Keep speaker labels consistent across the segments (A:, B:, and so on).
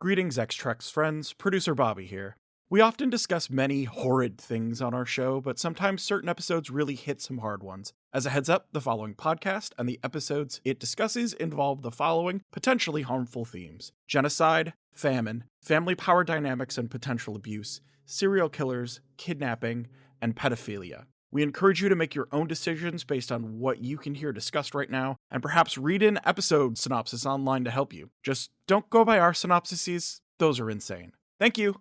A: Greetings, X-Trex friends, producer Bobby here. We often discuss many horrid things on our show, but sometimes certain episodes really hit some hard ones. As a heads up, the following podcast and the episodes it discusses involve the following potentially harmful themes: genocide, famine, family power dynamics and potential abuse, serial killers, kidnapping, and pedophilia. We encourage you to make your own decisions based on what you can hear discussed right now, and perhaps read an episode synopsis online to help you. Just don't go by our synopsises, those are insane. Thank you!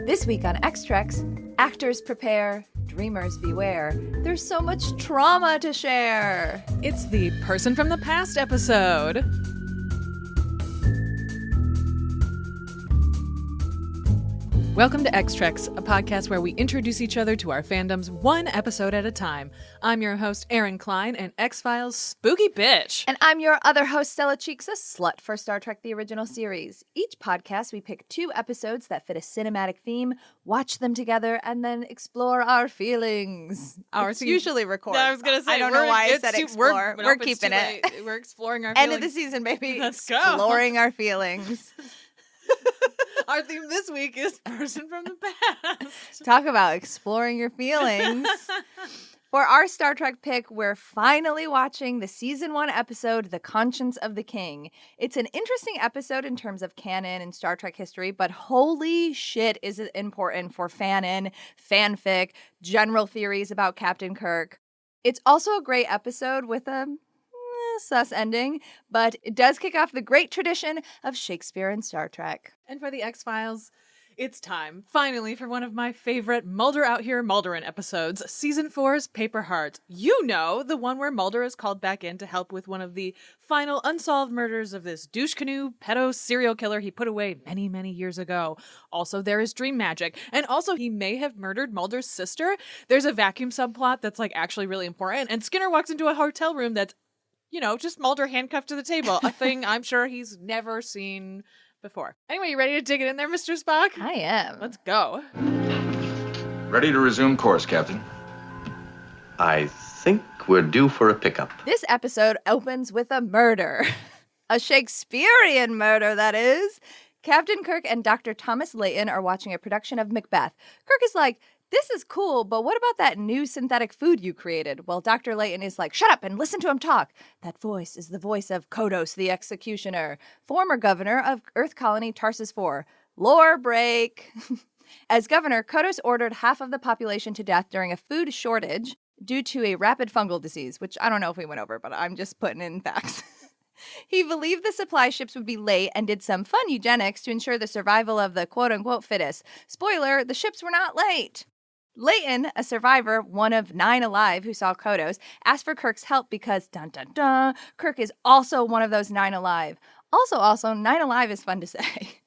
B: This week on X-Trex, actors prepare, dreamers beware. There's so much trauma to share.
C: It's the Person from the Past episode. Welcome to X-Trex, a podcast where we introduce each other to our fandoms one episode at a time. I'm your host, Erin Cline, an X-Files spooky bitch.
B: And I'm your other host, Stella Cheeks, a slut for Star Trek the original series. Each podcast, we pick 2 episodes that fit a cinematic theme, watch them together, and then explore our feelings. Usually record.
C: I was going to say,
B: I don't know why I said explore. We're keeping it.
C: We're exploring our feelings.
B: End of the season, baby.
C: Let's go.
B: Exploring our feelings.
C: Our theme this week is Person from the Past.
B: Talk about exploring your feelings. For our Star Trek pick, we're finally watching the season 1 episode, The Conscience of the King. It's an interesting episode in terms of canon and Star Trek history, but holy shit is it important for fanon, fanfic, general theories about Captain Kirk. It's also a great episode with a sus ending, but it does kick off the great tradition of Shakespeare and Star Trek.
C: And for the X-Files, it's time, finally, for one of my favorite Mulder Out Here Mulderin episodes, Season 4's Paper Heart. You know, the one where Mulder is called back in to help with one of the final unsolved murders of this douche canoe pedo serial killer he put away many, many years ago. Also, there is dream magic. And also, he may have murdered Mulder's sister. There's a vacuum subplot that's like actually really important. And Skinner walks into a hotel room that's, you know, just Mulder handcuffed to the table. A thing I'm sure he's never seen before. Anyway, you ready to dig it in there, Mr. Spock?
B: I am.
C: Let's go.
D: Ready to resume course, Captain.
E: I think we're due for a pickup.
B: This episode opens with a murder. A Shakespearean murder, that is. Captain Kirk and Dr. Thomas Layton are watching a production of Macbeth. Kirk is like, "This is cool, but what about that new synthetic food you created?" Well, Dr. Layton is like, "Shut up and listen to him talk. That voice is the voice of Kodos the Executioner, former governor of Earth colony Tarsus 4. Lore break." As governor, Kodos ordered half of the population to death during a food shortage due to a rapid fungal disease, which I don't know if we went over, but I'm just putting in facts. He believed the supply ships would be late and did some fun eugenics to ensure the survival of the quote-unquote fittest. Spoiler, the ships were not late. Layton, a survivor, one of 9 alive who saw Kodos, asked for Kirk's help because, dun dun dun, Kirk is also one of those 9 alive. Also, 9 alive is fun to say.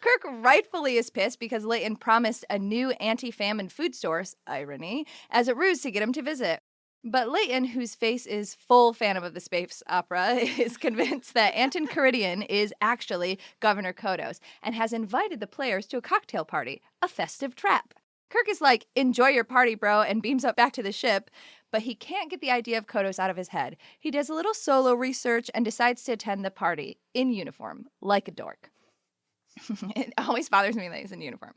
B: Kirk rightfully is pissed because Layton promised a new anti-famine food source, irony, as a ruse to get him to visit. But Layton, whose face is full phantom of the space opera, is convinced that Anton Caridian is actually Governor Kodos and has invited the players to a cocktail party, a festive trap. Kirk is like, "Enjoy your party, bro," and beams up back to the ship, but he can't get the idea of Kodos out of his head. He does a little solo research and decides to attend the party in uniform, like a dork. It always bothers me that he's in uniform.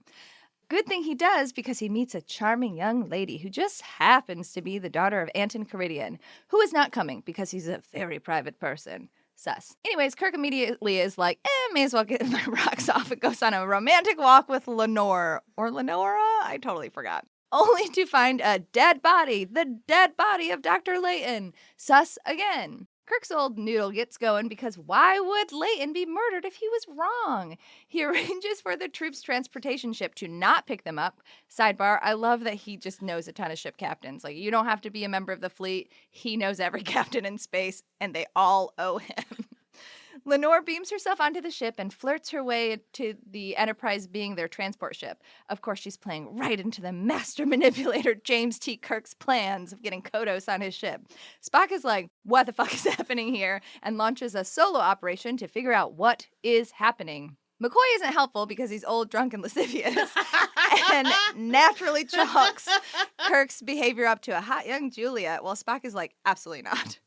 B: Good thing he does, because he meets a charming young lady who just happens to be the daughter of Anton Caridian, who is not coming because he's a very private person. Sus. Anyways, Kirk immediately is like, may as well get my rocks off. It goes on a romantic walk with Lenore. Or Lenora? I totally forgot. Only to find a dead body. The dead body of Dr. Layton. Sus again. Kirk's old noodle gets going because why would Layton be murdered if he was wrong? He arranges for the troops' transportation ship to not pick them up. Sidebar, I love that he just knows a ton of ship captains. Like, you don't have to be a member of the fleet. He knows every captain in space, and they all owe him. Lenore beams herself onto the ship and flirts her way to the Enterprise being their transport ship. Of course, she's playing right into the master manipulator James T. Kirk's plans of getting Kodos on his ship. Spock is like, "What the fuck is happening here?" and launches a solo operation to figure out what is happening. McCoy isn't helpful because he's old, drunk, and lascivious, and naturally chalks Kirk's behavior up to a hot young Juliet, while Spock is like, absolutely not.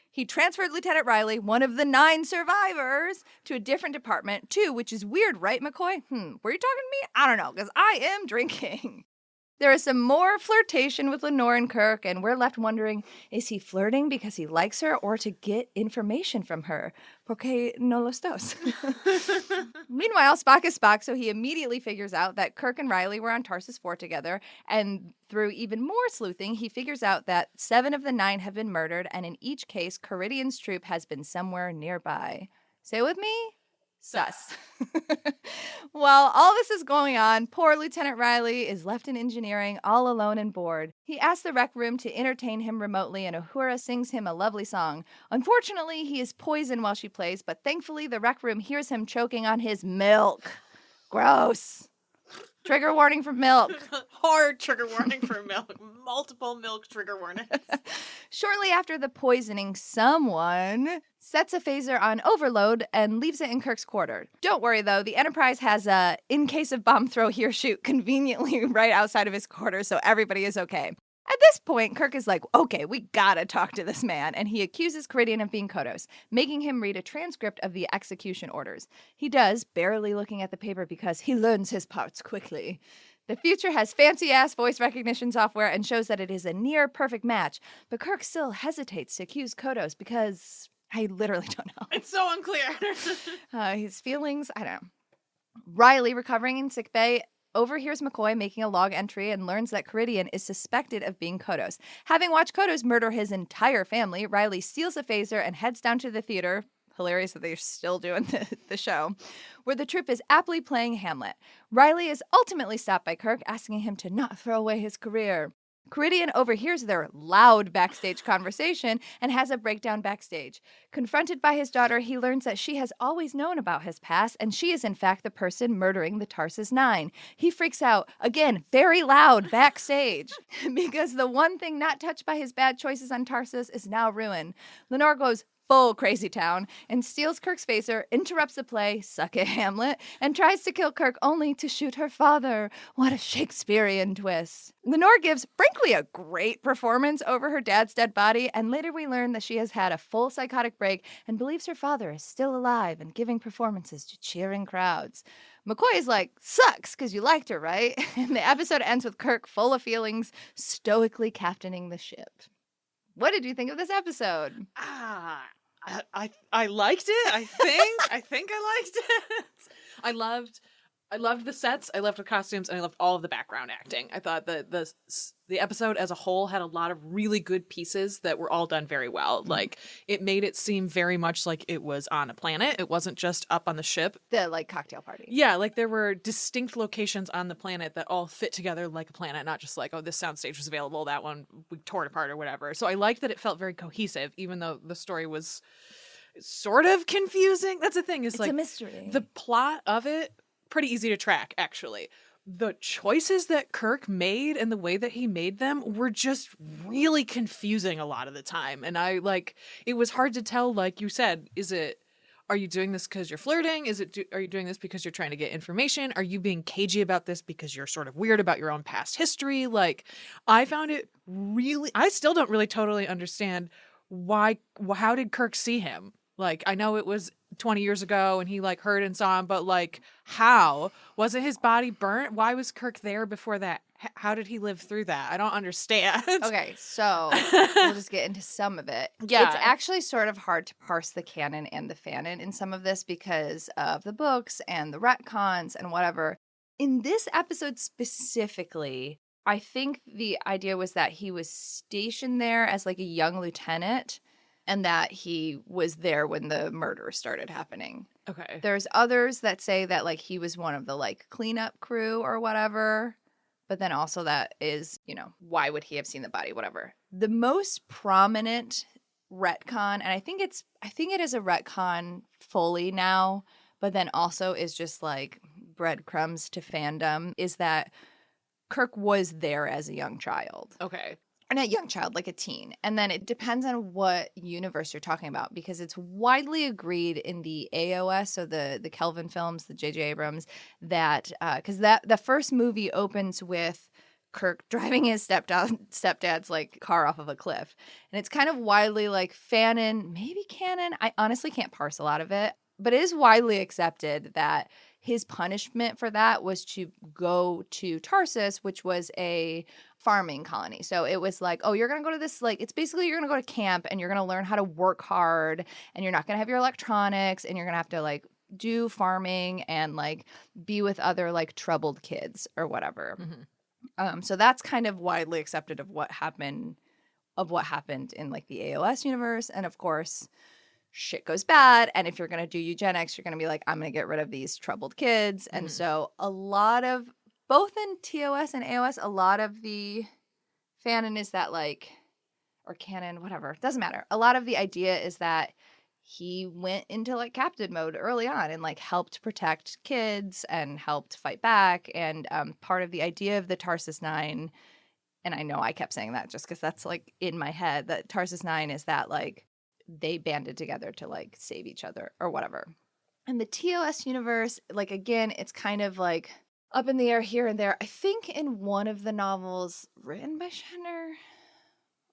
B: He transferred Lieutenant Riley, one of the 9 survivors, to a different department, too, which is weird, right, McCoy? Were you talking to me? I don't know, because I am drinking. There is some more flirtation with Lenore and Kirk, and we're left wondering, is he flirting because he likes her or to get information from her? Porque no los dos. Meanwhile, Spock is Spock, so he immediately figures out that Kirk and Riley were on Tarsus 4 together, and through even more sleuthing, he figures out that 7 of the 9 have been murdered, and in each case, Caridian's troop has been somewhere nearby. Say it with me? Sus. While all this is going on, poor Lieutenant Riley is left in engineering all alone and bored. He asks the rec room to entertain him remotely, and Uhura sings him a lovely song. Unfortunately, he is poisoned while she plays, but thankfully the rec room hears him choking on his milk. Gross. Trigger warning for milk.
C: Hard trigger warning for milk. Multiple milk trigger warnings.
B: Shortly after the poisoning, someone sets a phaser on overload and leaves it in Kirk's quarter. Don't worry, though. The Enterprise has a in case of bomb throw here shoot conveniently right outside of his quarter, so everybody is okay. At this point, Kirk is like, okay, we gotta talk to this man, and he accuses Caridian of being Kodos, making him read a transcript of the execution orders. He does, barely looking at the paper because he learns his parts quickly. The future has fancy-ass voice recognition software and shows that it is a near-perfect match, but Kirk still hesitates to accuse Kodos because I literally don't know.
C: It's so unclear.
B: His feelings, I don't know. Riley, recovering in sickbay, overhears McCoy making a log entry and learns that Caridian is suspected of being Kodos. Having watched Kodos murder his entire family, Riley steals a phaser and heads down to the theater. Hilarious that they're still doing the show, where the troupe is aptly playing Hamlet. Riley is ultimately stopped by Kirk, asking him to not throw away his career. Caridian overhears their loud backstage conversation and has a breakdown backstage. Confronted by his daughter, he learns that she has always known about his past, and she is in fact the person murdering the Tarsus 9. He freaks out, again, very loud, backstage, because the one thing not touched by his bad choices on Tarsus is now ruined. Lenore goes full crazy town and steals Kirk's phaser, interrupts the play, suck it Hamlet, and tries to kill Kirk only to shoot her father. What a Shakespearean twist. Lenore gives, frankly, a great performance over her dad's dead body, and later we learn that she has had a full psychotic break and believes her father is still alive and giving performances to cheering crowds. McCoy is like, sucks, because you liked her, right? And the episode ends with Kirk full of feelings, stoically captaining the ship. What did you think of this episode?
C: I liked it. I think I liked it. I loved the sets. I loved the costumes, and I loved all of the background acting. I thought that the episode as a whole had a lot of really good pieces that were all done very well. Mm-hmm. Like, it made it seem very much like it was on a planet. It wasn't just up on the ship.
B: The, like, cocktail party.
C: Yeah, like there were distinct locations on the planet that all fit together like a planet, not just like, oh, this soundstage was available, that one we tore it apart or whatever. So I liked that it felt very cohesive, even though the story was sort of confusing. That's the thing, is like,
B: it's a mystery.
C: The plot of it, pretty easy to track, actually. The choices that Kirk made and the way that he made them were just really confusing a lot of the time. And it was hard to tell, like you said, are you doing this because you're flirting? Are you doing this because you're trying to get information? Are you being cagey about this because you're sort of weird about your own past history? Like, I found it really, I still don't really totally understand how did Kirk see him? Like, I know it was 20 years ago and he like heard and saw him, but like, how? Wasn't his body burnt? Why was Kirk there before that? How did he live through that? I don't understand.
B: Okay, so we'll just get into some of it.
C: Yeah.
B: It's actually sort of hard to parse the canon and the fanon in some of this because of the books and the retcons and whatever. In this episode specifically, I think the idea was that he was stationed there as like a young lieutenant, and that he was there when the murder started happening.
C: Okay.
B: There's others that say that, like, he was one of the, like, cleanup crew or whatever. But then also that is, why would he have seen the body? Whatever. The most prominent retcon, and I think it is a retcon fully now, but then also is just, like, breadcrumbs to fandom, is that Kirk was there as a young child.
C: Okay.
B: or not young child, like a teen. And then it depends on what universe you're talking about, because it's widely agreed in the AOS, so the Kelvin films, the J.J. Abrams, that because the first movie opens with Kirk driving his stepdad's like car off of a cliff, and it's kind of widely like fanon, maybe canon. I honestly can't parse a lot of it, but it is widely accepted that his punishment for that was to go to Tarsus, which was a farming colony. So it was like, oh, you're going to go to this, like, it's basically you're going to go to camp and you're going to learn how to work hard, and you're not going to have your electronics, and you're going to have to like do farming and like be with other like troubled kids or whatever. So that's kind of widely accepted of what happened in like the AOS universe. And of course, shit goes bad, and if you're going to do eugenics, you're going to be like, I'm going to get rid of these troubled kids. And so a lot of, both in TOS and AOS, a lot of the fanon is that like, or canon, whatever, doesn't matter. A lot of the idea is that he went into like captain mode early on and like helped protect kids and helped fight back. And part of the idea of the Tarsus 9, and I know I kept saying that just because that's like in my head, that Tarsus 9 is that like they banded together to like save each other or whatever. And the TOS universe, like, again, it's kind of like up in the air here and there. I think in one of the novels written by Shatner,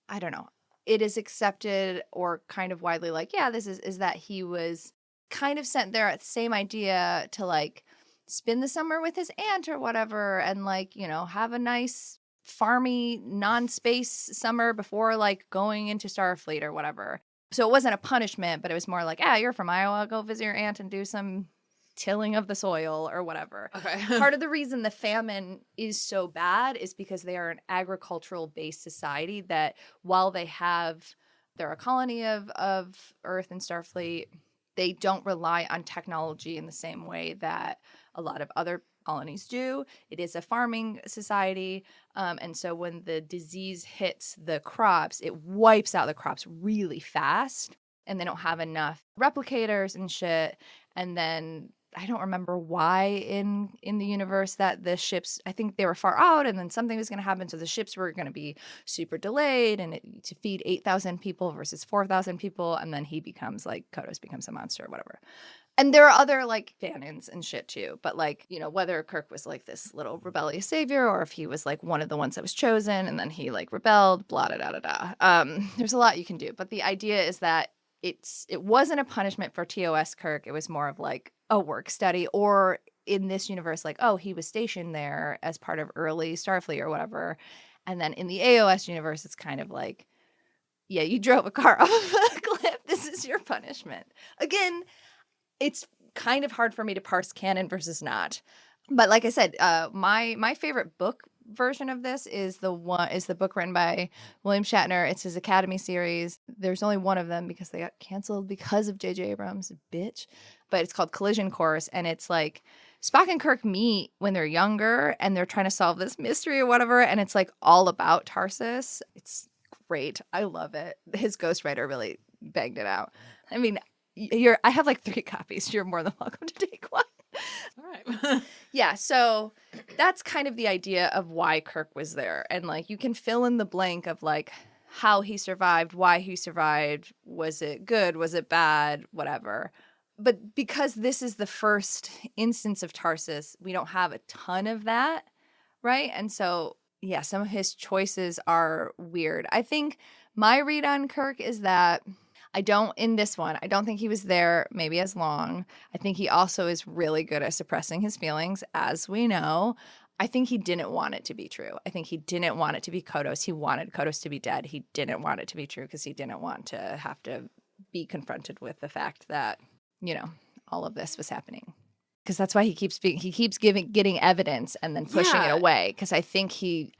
B: I don't know, it is accepted or kind of widely like, yeah, this is that he was kind of sent there at the same idea to like spend the summer with his aunt or whatever, and like, you know, have a nice farmy non-space summer before like going into Starfleet or whatever. So it wasn't a punishment, but it was more like, you're from Iowa, go visit your aunt and do some tilling of the soil or whatever.
C: Okay.
B: Part of the reason the famine is so bad is because they are an agricultural-based society that while they're a colony of Earth and Starfleet, they don't rely on technology in the same way that a lot of other colonies do. It is a farming society. And so when the disease hits the crops, it wipes out the crops really fast, and they don't have enough replicators and shit. And then I don't remember why in the universe that the ships, I think they were far out, and then something was going to happen. So the ships were going to be super delayed, and to feed 8,000 people versus 4,000 people. And then Kodos becomes a monster or whatever. And there are other, like, fanons and shit, too. But, like, you know, whether Kirk was, like, this little rebellious savior, or if he was, like, one of the ones that was chosen, and then he, like, rebelled, blah, da, da, da, da. There's a lot you can do. But the idea is that it wasn't a punishment for TOS Kirk. It was more of, like, a work study. Or in this universe, like, oh, he was stationed there as part of early Starfleet or whatever. And then in the AOS universe, it's kind of like, yeah, you drove a car off a cliff. This is your punishment. Again, it's kind of hard for me to parse canon versus not. But like I said, my favorite book version of this is the book written by William Shatner. It's his Academy series. There's only one of them because they got canceled because of J.J. Abrams, bitch. But it's called Collision Course, and it's like Spock and Kirk meet when they're younger, and they're trying to solve this mystery or whatever, and it's like all about Tarsus. It's great. I love it. His ghostwriter really banged it out. I mean, I have like 3 copies. You're more than welcome to take one.
C: All right.
B: Yeah, so that's kind of the idea of why Kirk was there. And like you can fill in the blank of like how he survived, why he survived, was it good, was it bad, whatever. But because this is the first instance of Tarsus, we don't have a ton of that, right? And so, yeah, some of his choices are weird. I think my read on Kirk is that I don't think he was there maybe as long. I think he also is really good at suppressing his feelings, as we know. I think he didn't want it to be true. I think he didn't want it to be Kodos. He wanted Kodos to be dead. He didn't want it to be true because he didn't want to have to be confronted with the fact that, you know, all of this was happening. Because that's why he keeps getting evidence and then pushing it away. Because I think he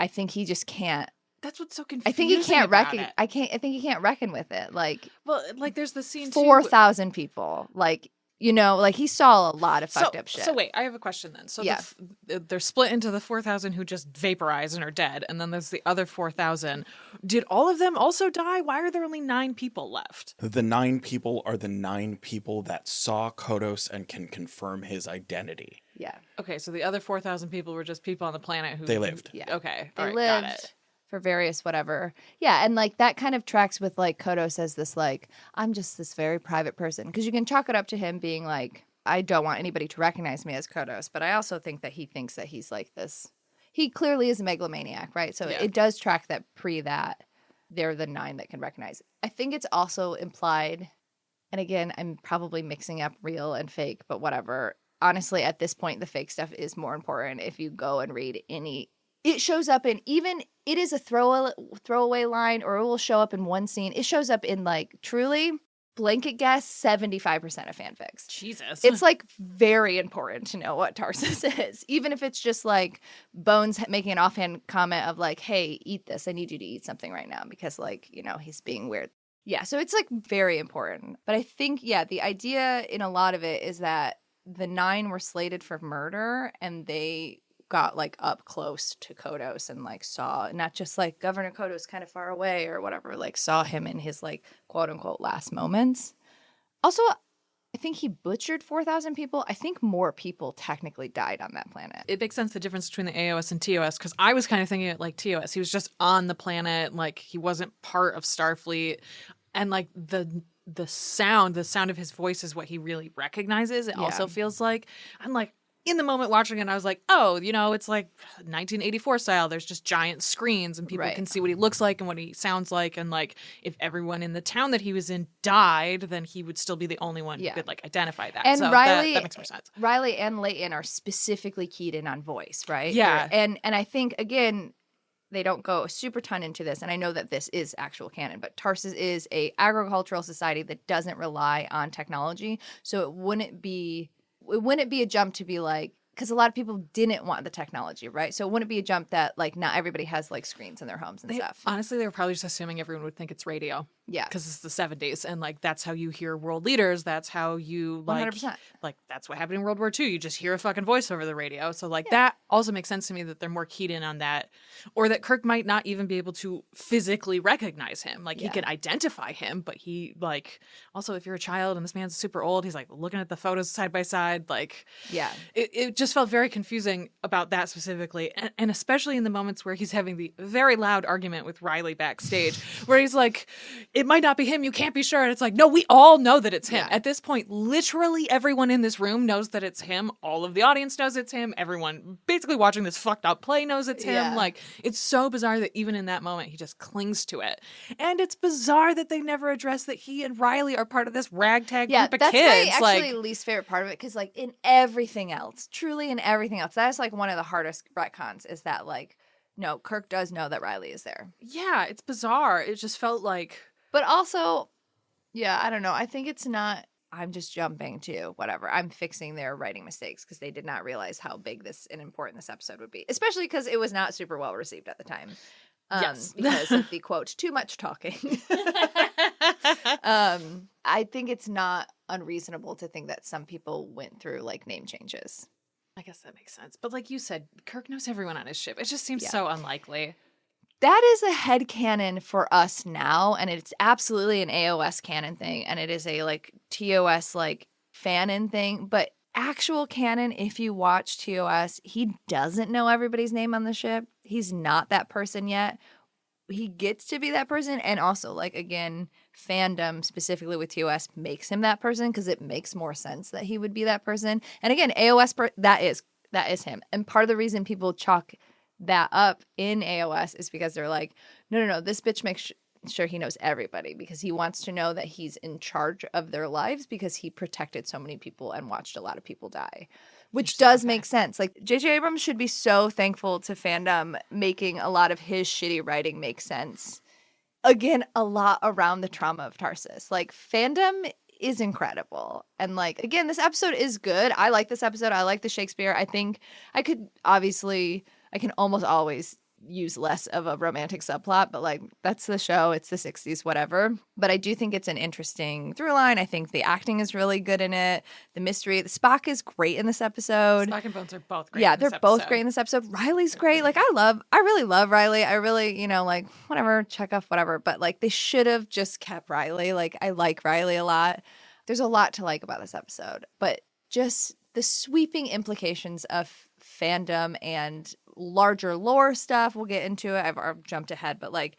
B: just can't.
C: That's what's so confusing.
B: I think he can't
C: reckon.
B: I think he can't reckon with it. Like,
C: well, like there's the scene
B: 4,000 people. Like, you know, like he saw a lot of fucked up shit.
C: So wait, I have a question then. So
B: yeah.
C: They're split into the 4,000 who just vaporize and are dead, and then there's the other 4,000. Did all of them also die? Why are there only 9 people left?
A: The 9 people are the 9 people that saw Kodos and can confirm his identity.
B: Yeah.
C: Okay, so the other 4,000 people were just people on the planet who
A: they lived.
C: Yeah. Okay.
B: They
C: all right,
B: lived.
C: got it.
B: for various whatever. Yeah, and like that kind of tracks with like Kodos as this like, I'm just this very private person. Because you can chalk it up to him being like, I don't want anybody to recognize me as Kodos. But I also think that he thinks that he's like this. He clearly is a megalomaniac, right? So it does track that that they're the 9 that can recognize. I think it's also implied, and again, I'm probably mixing up real and fake, but whatever. Honestly, at this point, the fake stuff is more important. If you go and read it shows up in, even it is a throwaway line, or it will show up in one scene. It shows up in like, truly, blanket guess, 75% of fanfics.
C: Jesus.
B: It's like very important to know what Tarsus is. Even if it's just like Bones making an offhand comment of like, hey, eat this. I need you to eat something right now because like, you know, he's being weird. Yeah, so it's like very important. But I think, the idea in a lot of it is that the 9 were slated for murder and they got like up close to Kodos and like saw, not just like Governor Kodos kind of far away or whatever, like saw him in his like quote unquote last moments. Also, I think he butchered 4,000 people. I think more people technically died on that planet.
C: It makes sense, the difference between the AOS and TOS, because I was kind of thinking it like TOS. He was just on the planet, like he wasn't part of Starfleet. And like the sound of his voice is what he really recognizes. It also feels like, I'm like, in the moment watching it, I was like, oh, you know, it's like 1984 style. There's just giant screens and people can see what he looks like and what he sounds like. And like, if everyone in the town that he was in died, then he would still be the only one who could like identify that.
B: And
C: so
B: Riley,
C: that makes more sense.
B: Riley and Leighton are specifically keyed in on voice, right?
C: Yeah.
B: And I think, again, they don't go a super ton into this, and I know that this is actual canon, but Tarsus is a agricultural society that doesn't rely on technology. So it wouldn't be a jump to be like, because a lot of people didn't want the technology, right? So it wouldn't be a jump that like not everybody has like screens in their homes and stuff.
C: Honestly, they were probably just assuming everyone would think it's radio.
B: Yeah.
C: Because it's the 70s and like that's how you hear world leaders. That's how you like
B: 100%.
C: Like that's what happened in World War II. You just hear a fucking voice over the radio. So like that also makes sense to me that they're more keyed in on that. Or that Kirk might not even be able to physically recognize him. Like he could identify him, but he like also if you're a child and this man's super old, he's like looking at the photos side by side. Like it just felt very confusing about that specifically. And especially in the moments where he's having the very loud argument with Riley backstage where he's like, it might not be him. You can't be sure. And it's like, no, we all know that it's him. Yeah. At this point, literally everyone in this room knows that it's him. All of the audience knows it's him. Everyone basically watching this fucked up play knows it's him. Yeah. Like, it's so bizarre that even in that moment, he just clings to it. And it's bizarre that they never address that he and Riley are part of this ragtag group of kids.
B: Yeah, that's my actually least favorite part of it. Because, like, in everything else, truly in everything else, that's, like, one of the hardest retcons is that, like, no, Kirk does know that Riley is there.
C: Yeah, it's bizarre. It just felt like...
B: But also, yeah, I don't know. I think it's not, I'm just jumping to whatever. I'm fixing their writing mistakes because they did not realize how big this and important this episode would be. Especially because it was not super well received at the time.
C: Yes.
B: Because of the quote, too much talking. I think it's not unreasonable to think that some people went through like name changes.
C: I guess that makes sense. But like you said, Kirk knows everyone on his ship. It just seems so unlikely.
B: That is a headcanon for us now, and it's absolutely an AOS canon thing, and it is a like TOS like fanon thing. But actual canon, if you watch TOS, he doesn't know everybody's name on the ship. He's not that person yet. He gets to be that person, and also like again, fandom specifically with TOS makes him that person because it makes more sense that he would be that person. And again, AOS that is him, and part of the reason people chalk that up in AOS is because they're like, no, this bitch makes sure he knows everybody because he wants to know that he's in charge of their lives because he protected so many people and watched a lot of people die, which does make sense. Like J.J. Abrams should be so thankful to fandom making a lot of his shitty writing make sense. Again, a lot around the trauma of Tarsus. Like fandom is incredible. And like, again, this episode is good. I like this episode. I like the Shakespeare. I think I can almost always use less of a romantic subplot, but like that's the show. It's the 60s, whatever. But I do think it's an interesting through line. I think the acting is really good in it. The mystery. The Spock is great in this episode.
C: Spock and Bones are both great.
B: Yeah, they're both great in this episode. Riley's great. Like I really love Riley. I really, like whatever, check off whatever. But like they should have just kept Riley. Like I like Riley a lot. There's a lot to like about this episode, but just the sweeping implications of fandom and larger lore stuff. We'll get into it. I've jumped ahead, but like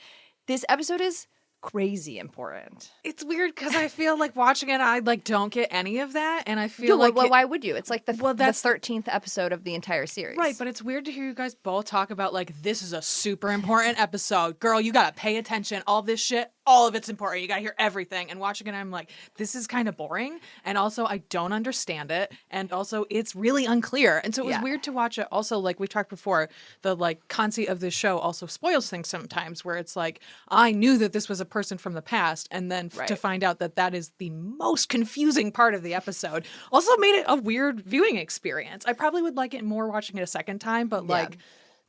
B: this episode is crazy important.
C: It's weird because I feel like watching it, I like don't get any of that, and I feel like
B: why would you? It's like the
C: that's
B: 13th episode of the entire series,
C: right? But it's weird to hear you guys both talk about like this is a super important episode, girl. You gotta pay attention. All this shit, all of it's important. You gotta hear everything. And watching it, I'm like, this is kind of boring, and also I don't understand it, and also it's really unclear. And so it was weird to watch it. Also, like we talked before, the like conceit of this show also spoils things sometimes, where it's like I knew that this was a person from the past, and then to find out that that is the most confusing part of the episode also made it a weird viewing experience. I probably would like it more watching it a second time, but like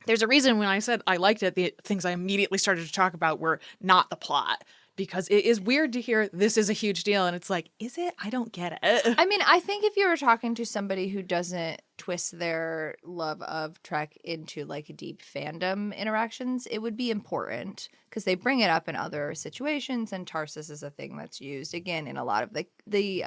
C: there's a reason when I said I liked it, the things I immediately started to talk about were not the plot, because it is weird to hear this is a huge deal and it's like, is it? I don't get it.
B: I mean, I think if you were talking to somebody who doesn't twist their love of Trek into like deep fandom interactions, it would be important because they bring it up in other situations, and Tarsus is a thing that's used again in a lot of the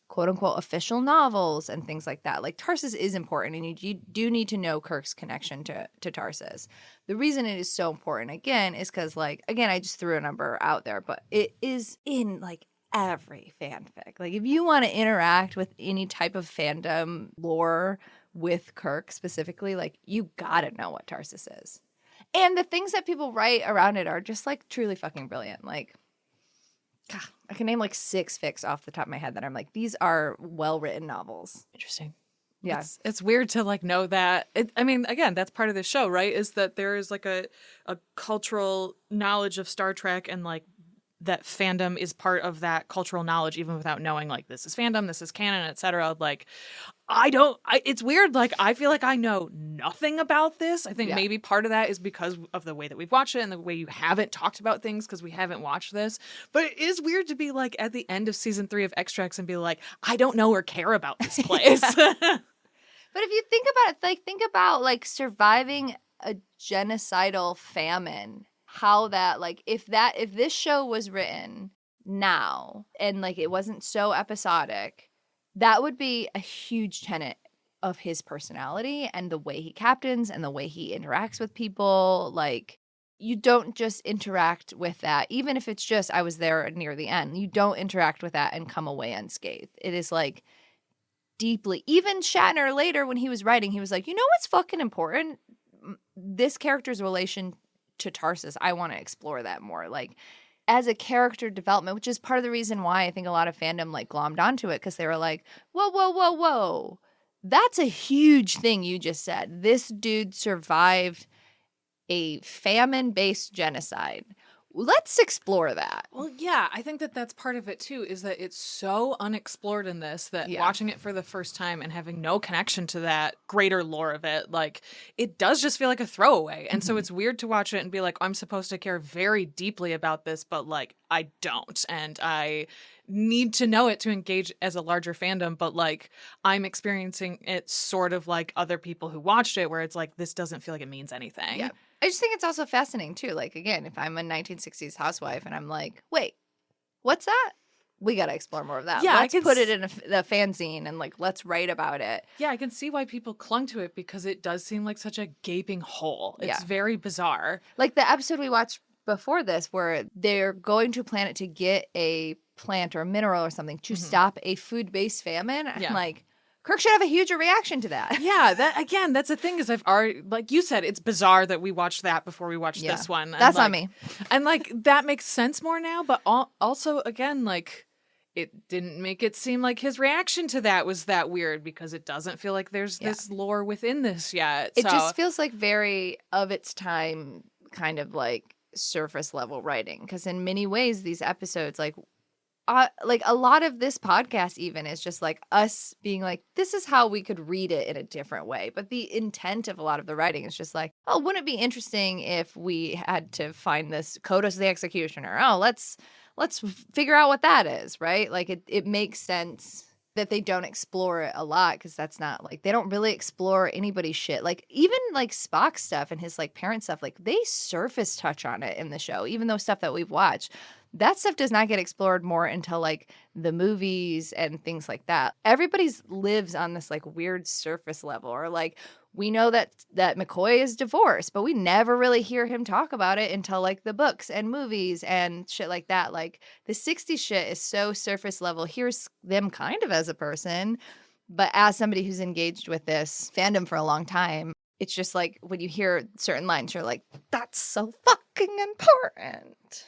B: quote unquote official novels and things like that. Like Tarsus is important, and you do need to know Kirk's connection to Tarsus. The reason it is so important again is because like, again, I just threw a number out there, but it is in like every fanfic. Like if you want to interact with any type of fandom lore with Kirk specifically, like you gotta know what Tarsus is. And the things that people write around it are just like truly fucking brilliant. Like, God, I can name like 6 fics off the top of my head that I'm like, these are well-written novels.
C: Interesting.
B: Yeah.
C: It's weird to like know that. I mean, again, that's part of the show, right? Is that there is like a cultural knowledge of Star Trek, and like that fandom is part of that cultural knowledge, even without knowing like this is fandom, this is canon, etc. Like it's weird. Like I feel like I know nothing about this. I think maybe part of that is because of the way that we've watched it and the way you haven't talked about things because we haven't watched this. But it is weird to be like at the end of season 3 of Extracts and be like, I don't know or care about this place.
B: But if you think about it, like think about like surviving a genocidal famine, how that like if this show was written now and like it wasn't so episodic, that would be a huge tenet of his personality and the way he captains and the way he interacts with people. Like you don't just interact with that, even if it's just I was there near the end. You don't interact with that and come away unscathed. It is like deeply. Even Shatner later when he was writing, he was like, you know what's fucking important? This character's relation to Tarsus. I want to explore that more. Like as a character development, which is part of the reason why I think a lot of fandom like glommed onto it, because they were like, whoa. That's a huge thing you just said. This dude survived a famine-based genocide. Let's explore that.
C: Well, yeah, I think that that's part of it too, is that it's so unexplored in this that watching it for the first time and having no connection to that greater lore of it, like it does just feel like a throwaway. And so it's weird to watch it and be like, I'm supposed to care very deeply about this, but like I don't. And I need to know it to engage as a larger fandom, but like I'm experiencing it sort of like other people who watched it, where it's like, this doesn't feel like it means anything.
B: Yeah. I just think it's also fascinating too. Like again, if I'm a 1960s housewife and I'm like, wait, what's that? We got to explore more of that.
C: Yeah,
B: let's put it in a fanzine and like let's write about it.
C: Yeah, I can see why people clung to it because it does seem like such a gaping hole. It's very bizarre.
B: Like the episode we watched before this where they're going to a planet to get a plant or a mineral or something to stop a food-based famine. I'm like, Kirk should have a huger reaction to that.
C: Yeah, that again, that's the thing is I've already, like you said, it's bizarre that we watched that before we watched this one. And
B: that's
C: like,
B: on me.
C: And like that makes sense more now, but also again, like it didn't make it seem like his reaction to that was that weird because it doesn't feel like there's this lore within this yet.
B: It just feels like very of its time kind of like surface level writing, because in many ways these episodes like a lot of this podcast even is just like us being like, this is how we could read it in a different way. But the intent of a lot of the writing is just like, oh, wouldn't it be interesting if we had to find this Kodos the Executioner? Oh, let's figure out what that is, right? Like it makes sense that they don't explore it a lot because that's not like they don't really explore anybody's shit. Like even like Spock stuff and his like parent stuff, like they surface touch on it in the show, even though stuff that we've watched. That stuff does not get explored more until like the movies and things like that. Everybody's lives on this like weird surface level, or like we know that McCoy is divorced, but we never really hear him talk about it until like the books and movies and shit like that. Like the 60s shit is so surface level. Here's them kind of as a person, but as somebody who's engaged with this fandom for a long time, it's just like when you hear certain lines, you're like, that's so fucking important.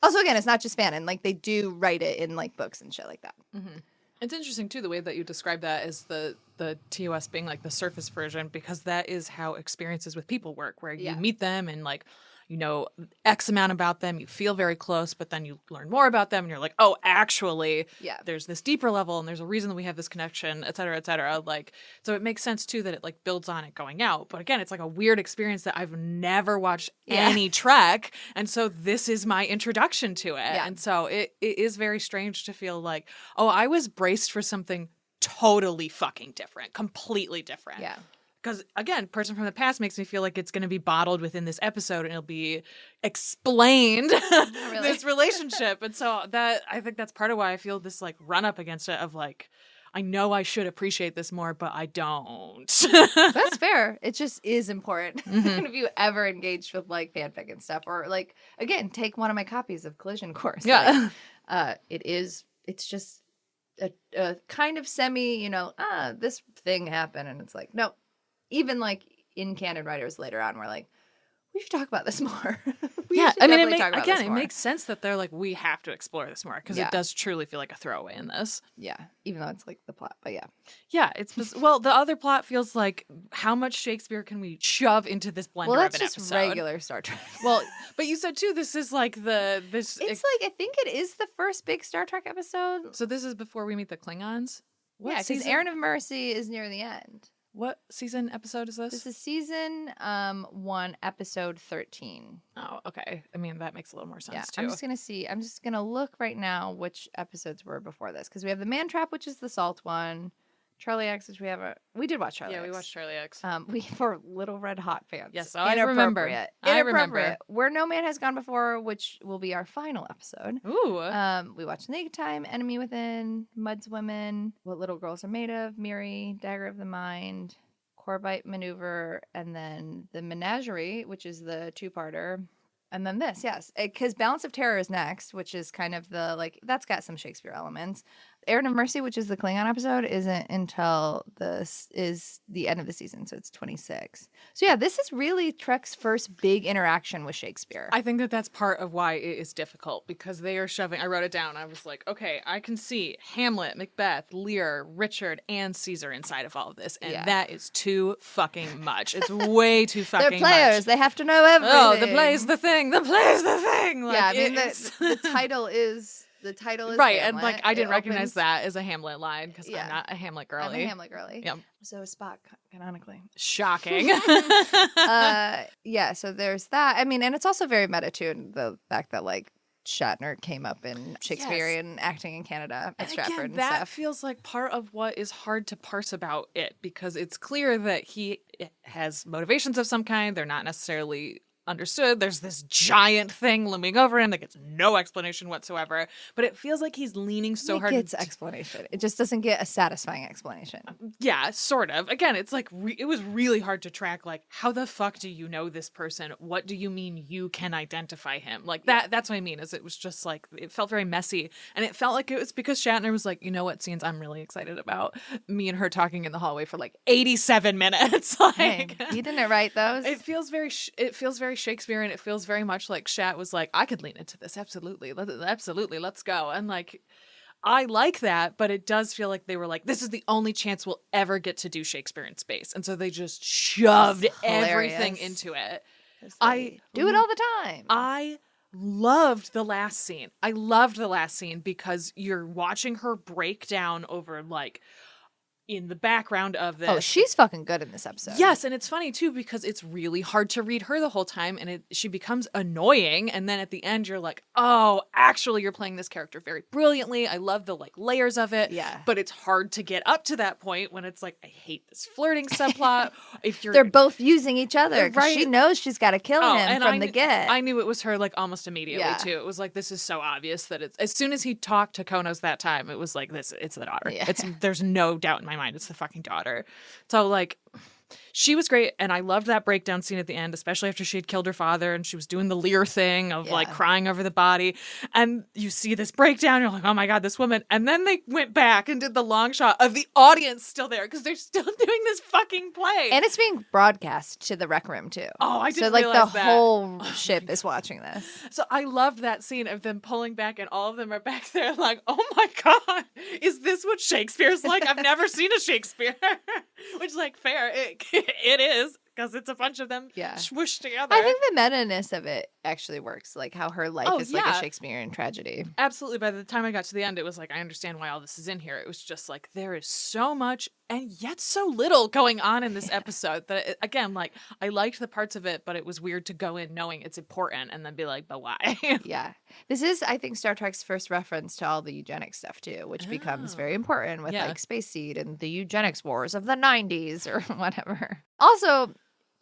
B: Also, again, it's not just fanon. Like, they do write it in, like, books and shit like that.
C: Mm-hmm. It's interesting, too, the way that you describe that as the TOS being, like, the surface version, because that is how experiences with people work, where you meet them and, like, you know X amount about them, you feel very close, but then you learn more about them and you're like, oh, actually, there's this deeper level and there's a reason that we have this connection, et cetera, et cetera. Like, so it makes sense too that it like builds on it going out. But again, it's like a weird experience that I've never watched any Trek. And so this is my introduction to it. Yeah. And so it is very strange to feel like, oh, I was braced for something totally fucking different, completely different.
B: Yeah.
C: Because, again, Person from the Past makes me feel like it's going to be bottled within this episode and it'll be explained, this relationship. And so that I think that's part of why I feel this, like, run up against it of, like, I know I should appreciate this more, but I don't.
B: That's fair. It just is important. Mm-hmm. If you ever engaged with, like, fanfic and stuff, or, like, again, take one of my copies of Collision Course.
C: Yeah.
B: Like, it's just a kind of semi, you know, this thing happened. And it's like, no. Even like in canon writers later on, we're like, we should talk about this more.
C: I mean, it makes sense that they're like, we have to explore this more because it does truly feel like a throwaway in this.
B: Yeah, even though it's like the plot, but
C: well, the other plot feels like how much Shakespeare can we shove into this blender of an episode? Well, that's just
B: regular Star Trek.
C: Well, but you said too, this is like
B: It's like I think it is the first big Star Trek episode.
C: So this is before we meet the Klingons.
B: Because Aaron of Mercy is near the end.
C: What season episode is this?
B: This is season 1, episode 13.
C: Oh, okay. I mean, that makes a little more sense, too.
B: I'm just going to look right now which episodes were before this. Because we have the Man Trap, which is the Salt one. Charlie X, which we did watch Charlie X.
C: Yeah, we watched Charlie X.
B: We for Little Red Hot fans.
C: Yes, I remember.
B: Inappropriate. Where No Man Has Gone Before, which will be our final episode.
C: Ooh.
B: We watched Naked Time, Enemy Within, Mud's Women, What Little Girls Are Made Of, Miri, Dagger of the Mind, Corbite Maneuver, and then The Menagerie, which is the 2-parter. And then this, yes. Because Balance of Terror is next, which is kind of the, like, that's got some Shakespeare elements. Aaron of Mercy, which is the Klingon episode, isn't until this is the end of the season, so it's 26. So yeah, this is really Trek's first big interaction with Shakespeare.
C: I think that that's part of why it is difficult, because they are shoving, I wrote it down, I was like, okay, I can see Hamlet, Macbeth, Lear, Richard, and Caesar inside of all of this, and that is too fucking much. It's way too fucking much.
B: They're players, they have to know everything.
C: Oh, the play's the thing, the play's the thing! Like,
B: yeah, I mean, the title is... The title is
C: right,
B: Hamlet.
C: And like I didn't recognize that as a Hamlet line because I'm not a Hamlet girly.
B: I'm a Hamlet girly.
C: Yep.
B: So is Spock, canonically.
C: Shocking.
B: Yeah, so there's that. I mean, and it's also very meta too, in the fact that like Shatner came up in Shakespearean acting in Canada at Stratford and
C: that
B: stuff.
C: Feels like part of what is hard to parse about it, because it's clear that he has motivations of some kind. They're not necessarily understood. There's this giant thing looming over him that gets no explanation whatsoever, but it feels like he's leaning so hard.
B: It gets explanation. It just doesn't get a satisfying explanation.
C: Yeah, sort of. Again, it's like it was really hard to track, like, how the fuck do you know this person? What do you mean you can identify him? Like that's what I mean, is it was just like, it felt very messy, and it felt like it was because Shatner was like, you know what scenes I'm really excited about? Me and her talking in the hallway for like 87 minutes. Like,
B: hey, you didn't write those.
C: It feels very Shakespeare, and it feels very much like Shat was like, I could lean into this, absolutely, let's go. And like, I like that, but it does feel like they were like, this is the only chance we'll ever get to do Shakespeare in space, and so they just shoved everything into it.
B: I do it all the time.
C: I loved the last scene because you're watching her break down over like in the background of this.
B: Oh, she's fucking good in this episode.
C: Yes, and it's funny too because it's really hard to read her the whole time, and she becomes annoying, and then at the end you're like, oh, actually you're playing this character very brilliantly. I love the like layers of it.
B: Yeah.
C: But it's hard to get up to that point when it's like, I hate this flirting subplot. If you're
B: They're both using each other because she
C: Right.
B: knows she's got to kill him
C: and
B: from the get.
C: I knew it was her like almost immediately
B: Yeah.
C: too. It was like, this is so obvious that it's as soon as he talked to Konos that time, it was like, it's the daughter.
B: Yeah.
C: There's no doubt in my mind it's the fucking daughter. So like she was great, and I loved that breakdown scene at the end, especially after she had killed her father and she was doing the Lear thing of like crying over the body, and you see this breakdown, you're like, oh my god, this woman. And then they went back and did the long shot of the audience still there because they're still doing this fucking play,
B: and it's being broadcast to the rec room too.
C: Oh, I didn't
B: so like
C: realize
B: the
C: that.
B: whole ship is watching this.
C: So I loved that scene of them pulling back and all of them are back there like, oh my god, is this what Shakespeare's like? I've never seen a Shakespeare. Which, like, fair, it is, because it's a bunch of them swooshed together.
B: I think the meta-ness of it actually works, like how her life is like a Shakespearean tragedy.
C: Absolutely. By the time I got to the end, it was like, I understand why all this is in here. It was just like, there is so much and yet so little going on in this episode that, again, like, I liked the parts of it, but it was weird to go in knowing it's important and then be like, but why?
B: Yeah. This is, I think, Star Trek's first reference to all the eugenics stuff, too, which becomes very important with, like, Space Seed and the eugenics wars of the 90s or whatever. Also,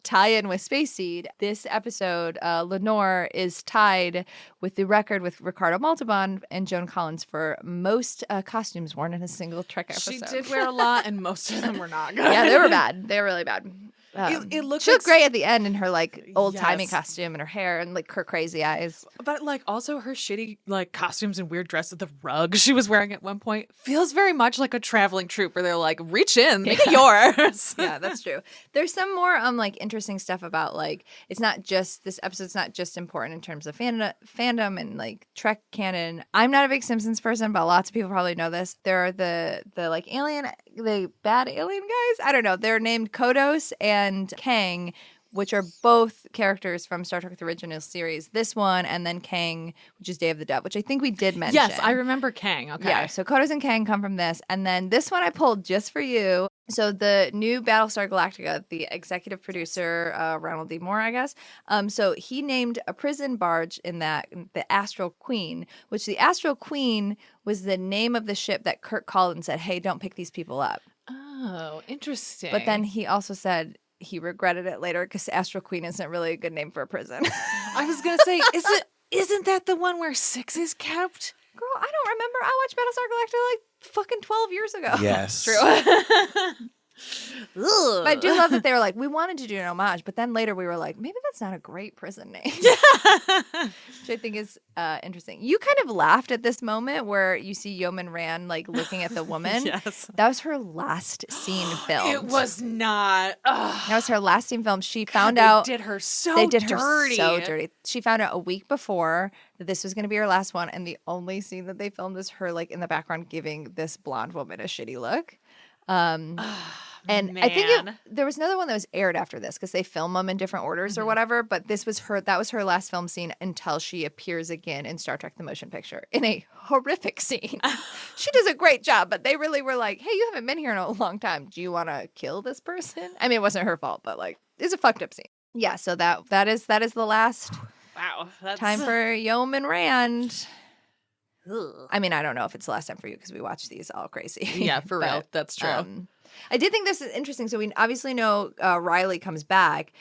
B: tie in with Space Seed, this episode, Lenore is tied with the record with Ricardo Montalban and Joan Collins for most costumes worn in a single Trek episode.
C: She did wear a lot, and most of them were not good.
B: Yeah, they were bad. They were really bad.
C: It looked
B: she
C: like
B: looked great at the end in her like old timey
C: Yes.
B: costume and her hair and like her crazy eyes.
C: But like also her shitty like costumes and weird dress with the rug she was wearing at one point feels very much like a traveling troupe where they're like, reach in, make it yours.
B: Yeah, that's true. There's some more like interesting stuff about like it's not just this episode's not just important in terms of fandom and like Trek canon. I'm not a big Simpsons person, but lots of people probably know this. There are the like the bad alien guys. I don't know. They're named Kodos and Kang, which are both characters from Star Trek the original series. This one and then Kang, which is Day of the Dead, which I think we did mention.
C: Yes, I remember Kang. Okay.
B: Yeah, so Kodos and Kang come from this. And then this one I pulled just for you. So the new Battlestar Galactica, the executive producer, Ronald D. Moore, I guess. So he named a prison barge in that the Astral Queen, which the Astral Queen was the name of the ship that Kirk called and said, hey, don't pick these people up.
C: Oh, interesting.
B: But then he also said he regretted it later because Astral Queen isn't really a good name for a prison.
C: I was gonna say, isn't that the one where Six is kept?
B: Girl, I don't remember. I watched Battlestar Galactica like fucking 12 years ago.
A: Yes.
C: True.
B: But I do love that they were like, we wanted to do an homage, but then later we were like, maybe that's not a great prison name. Which I think is interesting. You kind of laughed at this moment where you see Yeoman Rand like looking at the woman.
C: Yes.
B: That was her last scene filmed.
C: It was not.
B: That was her last scene filmed. She found
C: They
B: out
C: did her so
B: they did
C: dirty.
B: her so dirty. She found out a week before that this was going to be her last one, and the only scene that they filmed was her like in the background giving this blonde woman a shitty look. And I think there was another one that was aired after this because they film them in different orders or whatever. But this was that was her last film scene until she appears again in Star Trek: The Motion Picture in a horrific scene. She does a great job, but they really were like, "Hey, you haven't been here in a long time. Do you want to kill this person?" I mean, it wasn't her fault, but like, it's a fucked up scene. Yeah, so that is the last time for Yeoman Rand.
C: Ugh.
B: I mean, I don't know if it's the last time for you because we watch these all crazy.
C: Yeah, for real. That's true.
B: I did think this is interesting. So we obviously know Riley comes back.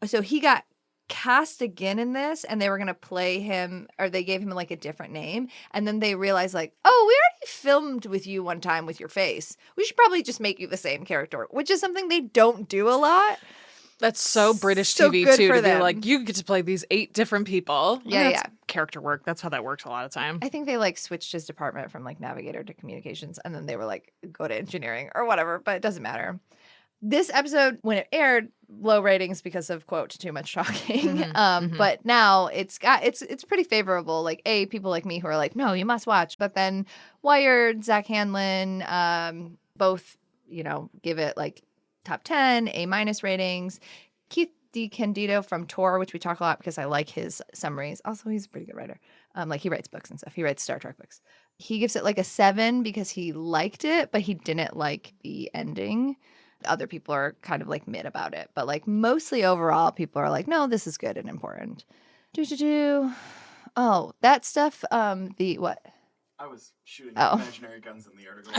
B: So he got cast again in this and they were going to play him or they gave him like a different name. And then they realized like, oh, we already filmed with you one time with your face. We should probably just make you the same character, which is something they don't do a lot.
C: That's so British
B: So
C: TV
B: good
C: too
B: for
C: to
B: them.
C: be like, you get to play these 8 different people.
B: Yeah,
C: That's
B: yeah.
C: character work. That's how that works a lot of time.
B: I think they like switched his department from like navigator to communications and then they were like, go to engineering or whatever, but it doesn't matter. This episode, when it aired, low ratings because of quote too much talking. But now it's pretty favorable. Like people like me who are like, no, you must watch. But then Wired, Zach Hanlon, both give it like top 10, A- ratings. Keith DeCandido from Tor, which we talk a lot because I like his summaries. Also, he's a pretty good writer. Like he writes books and stuff. He writes Star Trek books. He gives it like a 7 because he liked it, but he didn't like the ending. Other people are kind of like mid about it, but like mostly overall, people are like, no, this is good and important. Oh, that stuff. The what?
A: I was shooting
B: Oh.
A: imaginary guns in the article.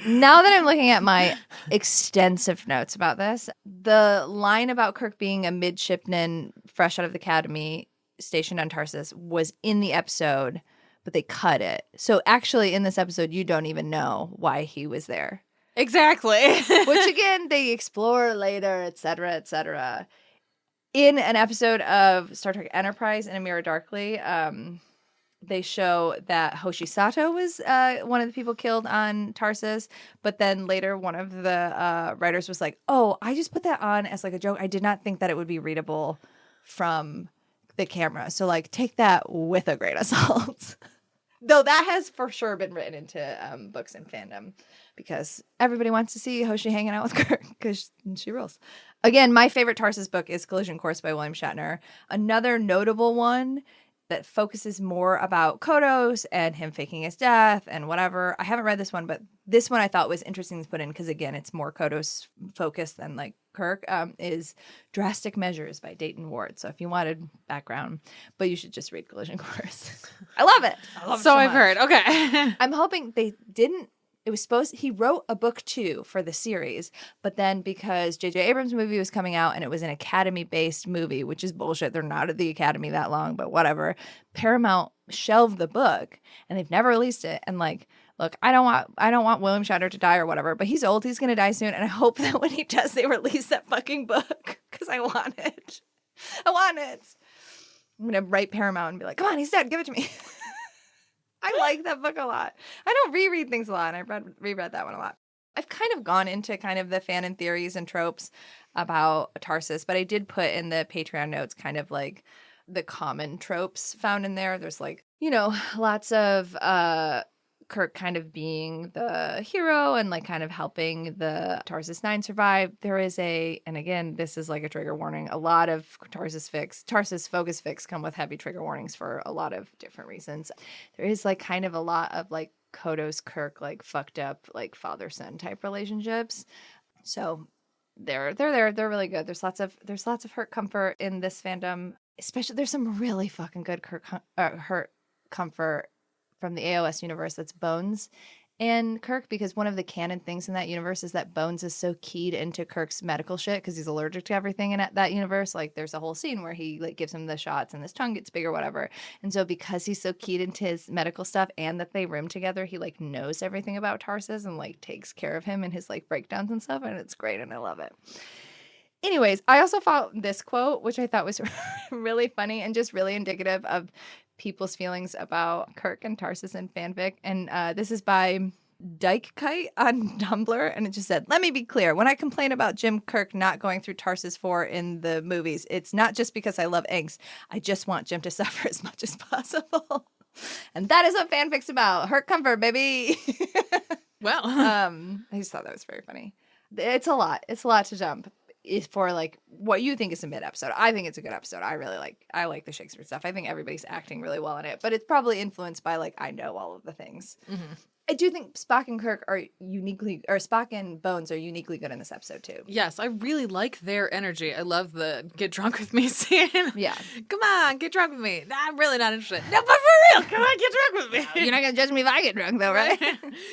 B: Now that I'm looking at my extensive notes about this, the line about Kirk being a midshipman fresh out of the academy stationed on Tarsus was in the episode, but they cut it. So actually in this episode, you don't even know why he was there.
C: Exactly.
B: Which again, they explore later, etc., etc. In an episode of Star Trek Enterprise in A Mirror Darkly, they show that Hoshi Sato was one of the people killed on Tarsus, but then later one of the writers was like, oh, I just put that on as like a joke. I did not think that it would be readable from the camera. So like take that with a grain of salt. Though that has for sure been written into books and fandom because everybody wants to see Hoshi hanging out with Kirk because she rules. Again, my favorite Tarsus book is Collision Course by William Shatner. Another notable one that focuses more about Kodos and him faking his death and whatever. I haven't read this one, but this one I thought was interesting to put in because, again, it's more Kodos focused than like Kirk, is Drastic Measures by Dayton Ward. So if you wanted background, but you should just read Collision Course. I love it. I love it
C: So
B: much.
C: I've heard. Okay.
B: I'm hoping they didn't. It was he wrote a book too for the series, but then because J.J. Abrams' movie was coming out and it was an Academy-based movie, which is bullshit. They're not at the Academy that long, but whatever. Paramount shelved the book and they've never released it. And like, look, I don't want William Shatner to die or whatever, but he's old. He's going to die soon. And I hope that when he does, they release that fucking book because I want it. I want it. I'm going to write Paramount and be like, come on, he's dead. Give it to me. I like that book a lot. I don't reread things a lot, and I reread that one a lot. I've kind of gone into kind of the fanon theories and tropes about Tarsus, but I did put in the Patreon notes kind of like the common tropes found in there. There's like, you know, lots of Kirk kind of being the hero and like kind of helping the Tarsus 9 survive. There is and again, this is like a trigger warning. A lot of Tarsus focus fics come with heavy trigger warnings for a lot of different reasons. There is like kind of a lot of like Kodos Kirk like fucked up like father-son type relationships. So they're really good. There's lots of hurt comfort in this fandom. Especially there's some really fucking good hurt comfort from the AOS universe that's Bones and Kirk, because one of the canon things in that universe is that Bones is so keyed into Kirk's medical shit because he's allergic to everything in that universe. Like there's a whole scene where he like gives him the shots and his tongue gets big or whatever. And so because he's so keyed into his medical stuff and that they room together, he like knows everything about Tarsus and like takes care of him and his like breakdowns and stuff. And it's great and I love it. Anyways, I also found this quote, which I thought was really funny and just really indicative of people's feelings about Kirk and Tarsus in fanfic. And this is by Dyke Kite on Tumblr. And it just said, let me be clear. When I complain about Jim Kirk not going through Tarsus 4 in the movies, it's not just because I love angst. I just want Jim to suffer as much as possible. And that is what fanfic's about. Hurt comfort, baby.
C: Well,
B: I just thought that was very funny. It's a lot. It's a lot to jump. Is for like what you think is a mid episode. I think it's a good episode. I like the Shakespeare stuff. I think everybody's acting really well in it, but it's probably influenced by like I know all of the things. Mm-hmm. I do think Spock and Kirk Spock and Bones are uniquely good in this episode too.
C: Yes, I really like their energy. I love the get drunk with me scene.
B: Yeah.
C: Come on, get drunk with me. Nah, I'm really not interested. No, but for real, come on, get drunk with me.
B: You're not going to judge me if I get drunk though, right?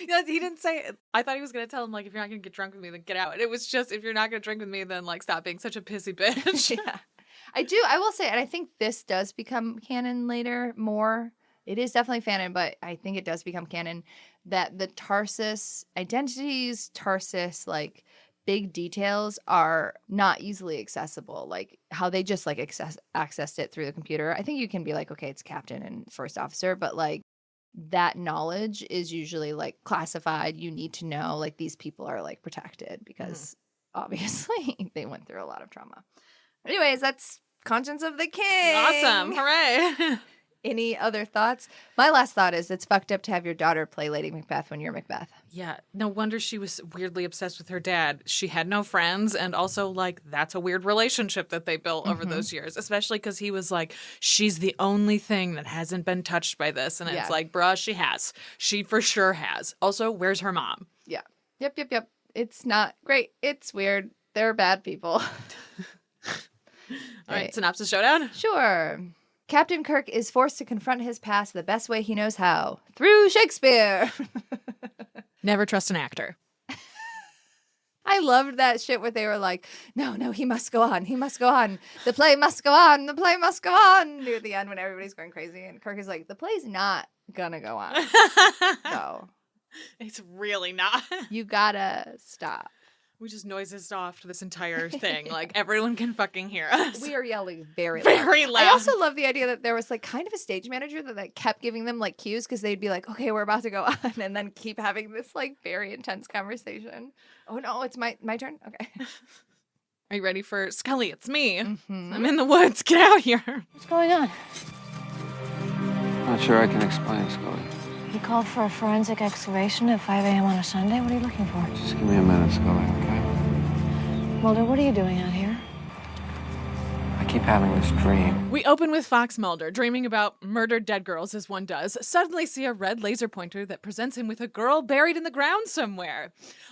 C: Yeah, he didn't say it. I thought he was going to tell him, like, if you're not going to get drunk with me, then get out. And it was just, if you're not going to drink with me, then, like, stop being such a pissy bitch.
B: Yeah. I will say, and I think this does become canon later more. It is definitely canon, but I think it does become canon that the Tarsus identities, Tarsus, like, big details are not easily accessible. Like, how they just, like, accessed it through the computer. I think you can be like, okay, it's captain and first officer, but, like, that knowledge is usually, like, classified. You need to know, like, these people are, like, protected because, obviously, they went through a lot of trauma. Anyways, that's Conscience of the King.
C: Awesome. Hooray.
B: Any other thoughts? My last thought is it's fucked up to have your daughter play Lady Macbeth when you're Macbeth.
C: Yeah, no wonder she was weirdly obsessed with her dad. She had no friends, and also, like, that's a weird relationship that they built over those years, especially because he was like, she's the only thing that hasn't been touched by this. And it's like, bruh, she has. She for sure has. Also, where's her mom?
B: Yeah. Yep. It's not great. It's weird. They're bad people.
C: All right, synopsis showdown?
B: Sure. Captain Kirk is forced to confront his past the best way he knows how. Through Shakespeare.
C: Never trust an actor.
B: I loved that shit where they were like, no, he must go on. He must go on. The play must go on. The play must go on. Near the end when everybody's going crazy. And Kirk is like, the play's not gonna go on. No.
C: It's really not.
B: You gotta stop.
C: We just noises off this entire thing. Like, everyone can fucking hear us.
B: We are yelling very loud.
C: Very loud.
B: I also love the idea that there was like kind of a stage manager that like, kept giving them like cues because they'd be like, okay, we're about to go on, and then keep having this like very intense conversation. Oh no, it's my turn? Okay.
C: Are you ready for Scully? It's me. I'm in the woods. Get out here.
F: What's going on?
G: Not sure I can explain, Scully.
F: You called for a forensic excavation at 5 a.m. on a Sunday? What are you looking for?
G: Just give me a minute, Scully, okay?
F: Mulder, what are you doing out here?
G: I keep having this dream.
C: We open with Fox Mulder dreaming about murdered dead girls, as one does, suddenly see a red laser pointer that presents him with a girl buried in the ground somewhere.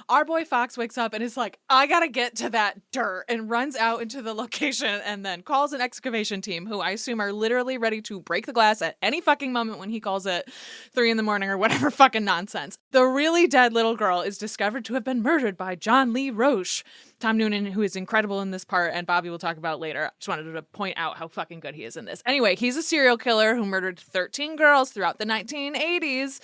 C: Our boy Fox wakes up and is like, I gotta get to that dirt, and runs out into the location and then calls an excavation team, who I assume are literally ready to break the glass at any fucking moment when he calls it 3 a.m. or whatever fucking nonsense. The really dead little girl is discovered to have been murdered by John Lee Roche. Tom Noonan, who is incredible in this part, and Bobby will talk about later. Just wanted to point out how fucking good he is in this. Anyway, he's a serial killer who murdered 13 girls throughout the 1980s.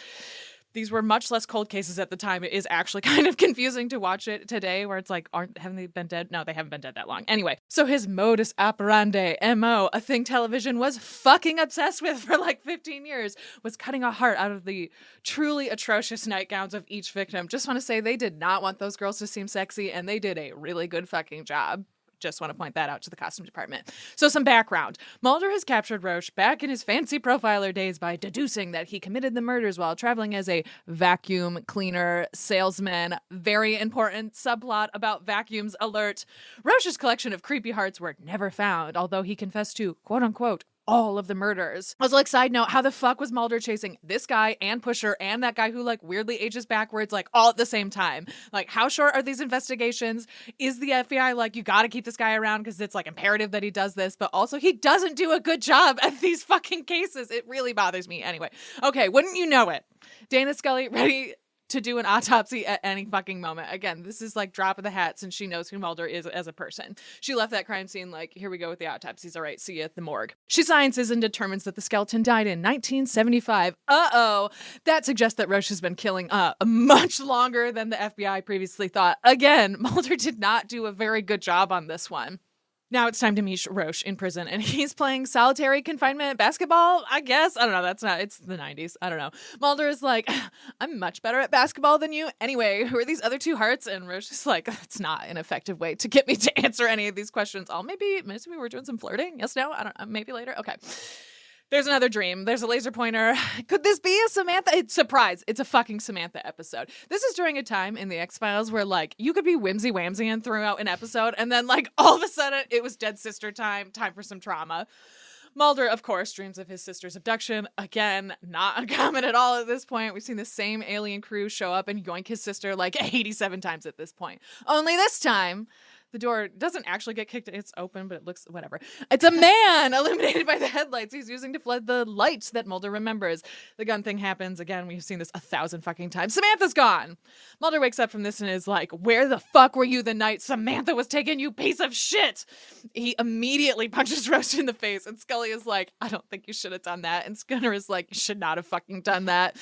C: These were much less cold cases at the time. It is actually kind of confusing to watch it today, where it's like, haven't they been dead? No, they haven't been dead that long. Anyway, so his modus operandi, MO, a thing television was fucking obsessed with for like 15 years, was cutting a heart out of the truly atrocious nightgowns of each victim. Just want to say they did not want those girls to seem sexy, and they did a really good fucking job. Just want to point that out to the costume department. So some background. Mulder has captured Roche back in his fancy profiler days by deducing that he committed the murders while traveling as a vacuum cleaner salesman. Very important subplot about vacuums alert. Roche's collection of creepy hearts were never found, although he confessed to, quote unquote, all of the murders. I was like, side note, how the fuck was Mulder chasing this guy and Pusher and that guy who like weirdly ages backwards like all at the same time? Like, how short are these investigations? Is the FBI like, you gotta keep this guy around because it's like imperative that he does this, but also he doesn't do a good job at these fucking cases. It really bothers me. Anyway, okay, wouldn't you know it? Dana Scully ready to do an autopsy at any fucking moment. Again, this is like drop of the hat since she knows who Mulder is as a person. She left that crime scene like, here we go with the autopsies. All right, see you at the morgue. She sciences and determines that the skeleton died in 1975. Uh-oh. That suggests that Roche has been killing much longer than the FBI previously thought. Again, Mulder did not do a very good job on this one. Now it's time to meet Roche in prison, and he's playing solitary confinement basketball, I guess. I don't know. It's the 90s. I don't know. Mulder is like, I'm much better at basketball than you. Anyway, who are these other two hearts? And Roche is like, that's not an effective way to get me to answer any of these questions. Maybe we're doing some flirting. Yes, no? I don't know. Maybe later. Okay. There's another dream. There's a laser pointer. Could this be a Samantha? Surprise. It's a fucking Samantha episode. This is during a time in the X-Files where, like, you could be whimsy-whamsying throughout an episode, and then, like, all of a sudden, it was dead sister time for some trauma. Mulder, of course, dreams of his sister's abduction. Again, not uncommon at all at this point. We've seen the same alien crew show up and yoink his sister, like, 87 times at this point. Only this time, the door doesn't actually get kicked. It's open, but it looks whatever. It's a man illuminated by the headlights he's using to flood the lights that Mulder remembers. The gun thing happens. Again, we've seen this 1,000 fucking times. Samantha's gone. Mulder wakes up from this and is like, where the fuck were you the night Samantha was taken, you piece of shit? He immediately punches Roche in the face, and Scully is like, I don't think you should have done that. And Skinner is like, you should not have fucking done that.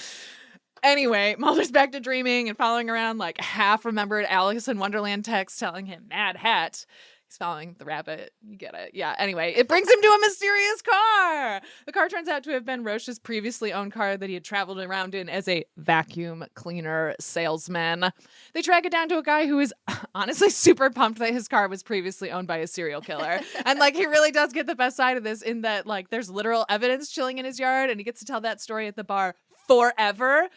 C: Anyway, Mulder's back to dreaming and following around like half-remembered Alice in Wonderland texts telling him Mad Hat. He's following the rabbit. You get it. Yeah. Anyway, it brings him to a mysterious car. The car turns out to have been Roche's previously owned car that he had traveled around in as a vacuum cleaner salesman. They track it down to a guy who is honestly super pumped that his car was previously owned by a serial killer. And like, he really does get the best side of this in that like there's literal evidence chilling in his yard and he gets to tell that story at the bar forever.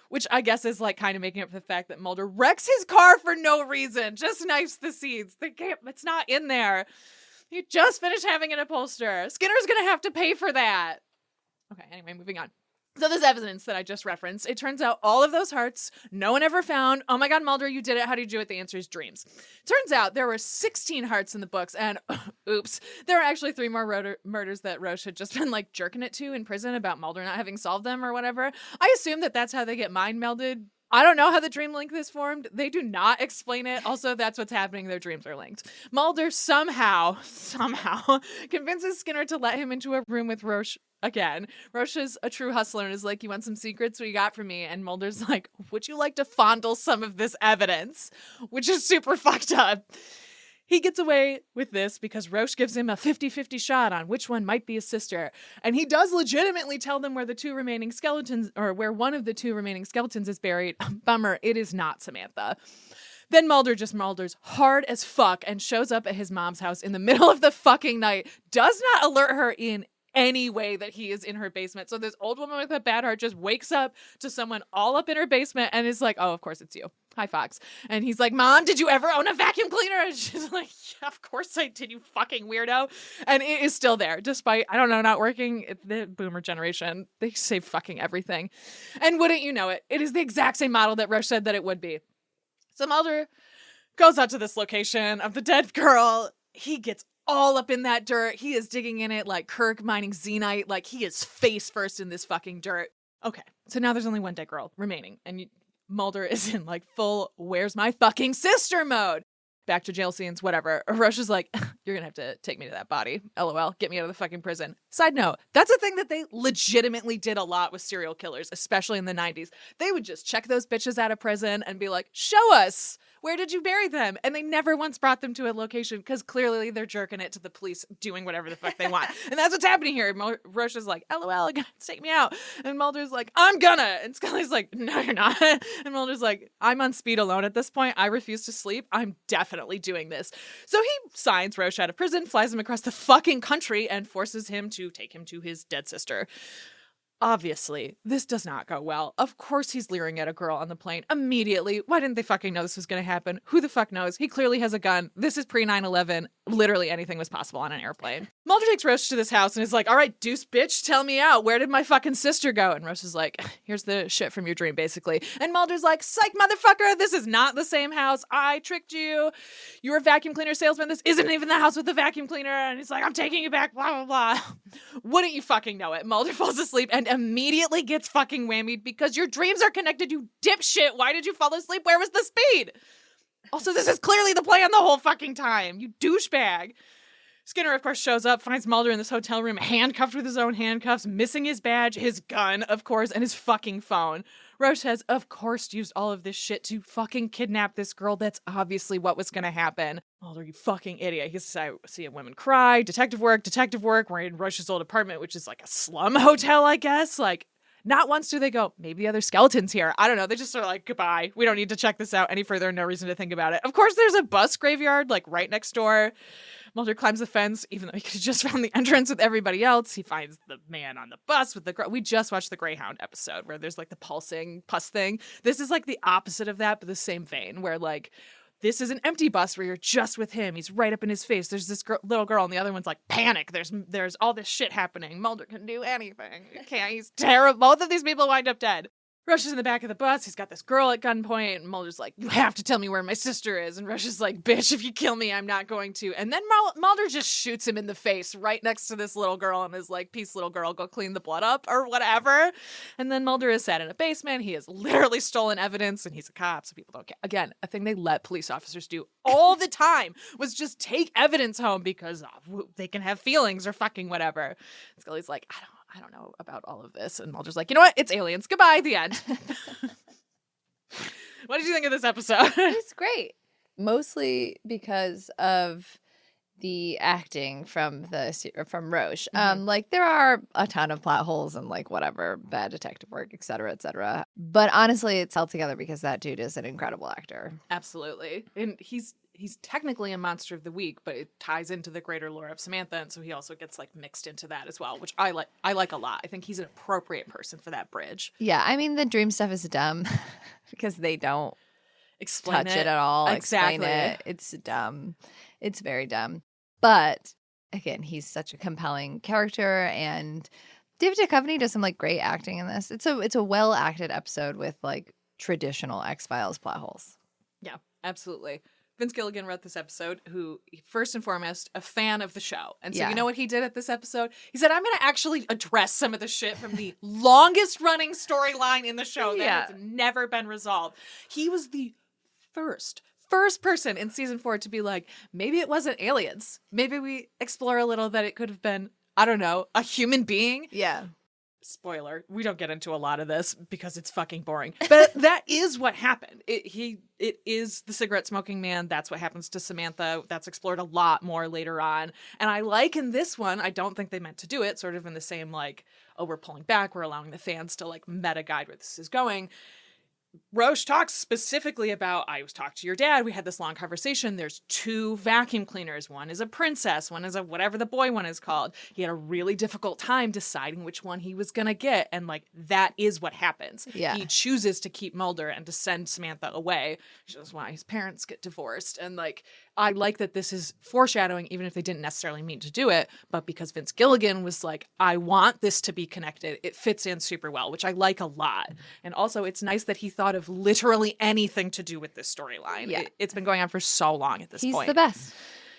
C: Which I guess is like kind of making up for the fact that Mulder wrecks his car for no reason. Just knifes the seats. It's not in there. You just finished having an upholster. Skinner's going to have to pay for that. Okay, anyway, moving on. So there's evidence that I just referenced. It turns out all of those hearts, no one ever found. Oh my God, Mulder, you did it. How did you do it? The answer is dreams. Turns out there were 16 hearts in the books, and oops, there were actually 3 more murders that Roche had just been like jerking it to in prison about Mulder not having solved them or whatever. I assume that that's how they get mind melded. I don't know how the dream link is formed. They do not explain it. Also, that's what's happening. Their dreams are linked. Mulder somehow convinces Skinner to let him into a room with Roche again. Roche is a true hustler and is like, you want some secrets? What you got for me? And Mulder's like, would you like to fondle some of this evidence? Which is super fucked up. He gets away with this because Roche gives him a 50-50 shot on which one might be his sister. And he does legitimately tell them where the 2 remaining skeletons, or where one of the 2 remaining skeletons is buried. Bummer, it is not Samantha. Then Mulder just Mulders hard as fuck and shows up at his mom's house in the middle of the fucking night. Does not alert her in any way that he is in her basement. So this old woman with a bad heart just wakes up to someone all up in her basement and is like, oh, of course it's you. Hi, Fox. And he's like, Mom, did you ever own a vacuum cleaner? And she's like, yeah, of course I did, you fucking weirdo. And it is still there, despite, I don't know, not working. The boomer generation, they say fucking everything. And wouldn't you know it, it is the exact same model that Roche said that it would be. So Mulder goes out to this location of the dead girl. He gets all up in that dirt. He is digging in it like Kirk mining Xenite. Like, he is face first in this fucking dirt. Okay, so now there's only one dead girl remaining. And Mulder is in like full where's my fucking sister mode. Back to jail scenes, whatever. Roche is like, you're gonna have to take me to that body. LOL, get me out of the fucking prison. Side note, that's a thing that they legitimately did a lot with serial killers, especially in the 90s. They would just check those bitches out of prison and be like, show us, where did you bury them? And they never once brought them to a location because clearly they're jerking it to the police doing whatever the fuck they want. And that's what's happening here. Roche is like, LOL, take me out. And Mulder's like, I'm gonna. And Scully's like, no, you're not. And Mulder's like, I'm on speed alone at this point. I refuse to sleep. I'm definitely doing this. So he signs Roche out of prison, flies him across the fucking country, and forces him to take him to his dead sister. Obviously, this does not go well. Of course he's leering at a girl on the plane immediately. Why didn't they fucking know this was going to happen? Who the fuck knows? He clearly has a gun. This is pre-9/11. Literally anything was possible on an airplane. Mulder takes Roche to this house and is like, all right, deuce bitch, tell me out. Where did my fucking sister go? And Roche is like, here's the shit from your dream, basically. And Mulder's like, psych, motherfucker, this is not the same house. I tricked you. You're a vacuum cleaner salesman. This isn't even the house with the vacuum cleaner. And he's like, I'm taking you back, blah, blah, blah. Wouldn't you fucking know it? Mulder falls asleep and immediately gets fucking whammied because your dreams are connected, you dipshit. Why did you fall asleep? Where was the speed? Also, this is clearly the plan the whole fucking time, you douchebag. Skinner, of course, shows up, finds Mulder in this hotel room, handcuffed with his own handcuffs, missing his badge, his gun, of course, and his fucking phone. Roche has, of course, used all of this shit to fucking kidnap this girl. That's obviously what was gonna happen. Mulder, you fucking idiot. He's seeing women cry, detective work. We're in Roche's old apartment, which is like a slum hotel, I guess. Like, not once do they go, maybe the other skeletons here. I don't know. They just are like, goodbye. We don't need to check this out any further. No reason to think about it. Of course, there's a bus graveyard, like, right next door. Mulder climbs the fence, even though he could have just found the entrance with everybody else. He finds the man on the bus with the girl. We just watched the Greyhound episode where there's, like, the pulsing pus thing. This is, like, the opposite of that, but the same vein, where, like, this is an empty bus where you're just with him. He's right up in his face. There's this little girl, and the other one's like, panic. There's all this shit happening. Mulder can do anything. He can't. He's terrible. Both of these people wind up dead. Rush is in the back of the bus. He's got this girl at gunpoint, and Mulder's like, you have to tell me where my sister is. And Rush is like, bitch, if you kill me, I'm not going to. And then Mulder just shoots him in the face right next to this little girl and is like, peace, little girl, go clean the blood up or whatever. And then Mulder is sat in a basement. He has literally stolen evidence, and he's a cop, so people don't care. Again, a thing they let police officers do all the time was just take evidence home because they can have feelings or fucking whatever. And Scully's like, I don't know about all of this. And Mulder's like, you know what? It's aliens. Goodbye. The end. What did you think of this episode?
B: It's great. Mostly because of the acting from Roche. Like there are a ton of plot holes and like whatever bad detective work, et cetera, et cetera. But honestly, it's held together because that dude is an incredible actor.
C: Absolutely. And he's technically a monster of the week, but it ties into the greater lore of Samantha, and so he also gets like mixed into that as well, which I like a lot. I think he's an appropriate person for that bridge.
B: Yeah, I mean the dream stuff is dumb because they don't
C: Explain
B: touch it at all.
C: Exactly.
B: Explain it. It's dumb. It's very dumb. But again, he's such a compelling character, and David Duchovny does some like great acting in this. It's a well acted episode with like traditional X-Files plot holes.
C: Yeah, absolutely. Vince Gilligan wrote this episode, who, first and foremost, a fan of the show. And so you know what he did at this epised? He said, I'm going to actually address some of the shit from the longest running storyline in the show that has never been resolved. He was the first person in season 4 to be like, maybe it wasn't aliens. Maybe we explore a little that it could have been, I don't know, a human being.
B: Yeah.
C: Spoiler, we don't get into a lot of this because it's fucking boring. But that is what happened. It is the cigarette smoking man. That's what happens to Samantha. That's explored a lot more later on. And I like in this one, I don't think they meant to do it, sort of in the same like, oh, we're pulling back, we're allowing the fans to like meta guide where this is going. Roche talks specifically about, I was talking to your dad, we had this long conversation, there's 2 vacuum cleaners, one is a princess, one is a whatever the boy one is called. He had a really difficult time deciding which one he was gonna get, and like that is what happens.
B: Yeah.
C: He chooses to keep Mulder and to send Samantha away, which is why his parents get divorced. And like, I like that this is foreshadowing, even if they didn't necessarily mean to do it, but because Vince Gilligan was like, I want this to be connected, it fits in super well, which I like a lot. And also, it's nice that he thought of literally anything to do with this storyline.
B: Yeah.
C: It's been going on for so long at this point.
B: He's the best.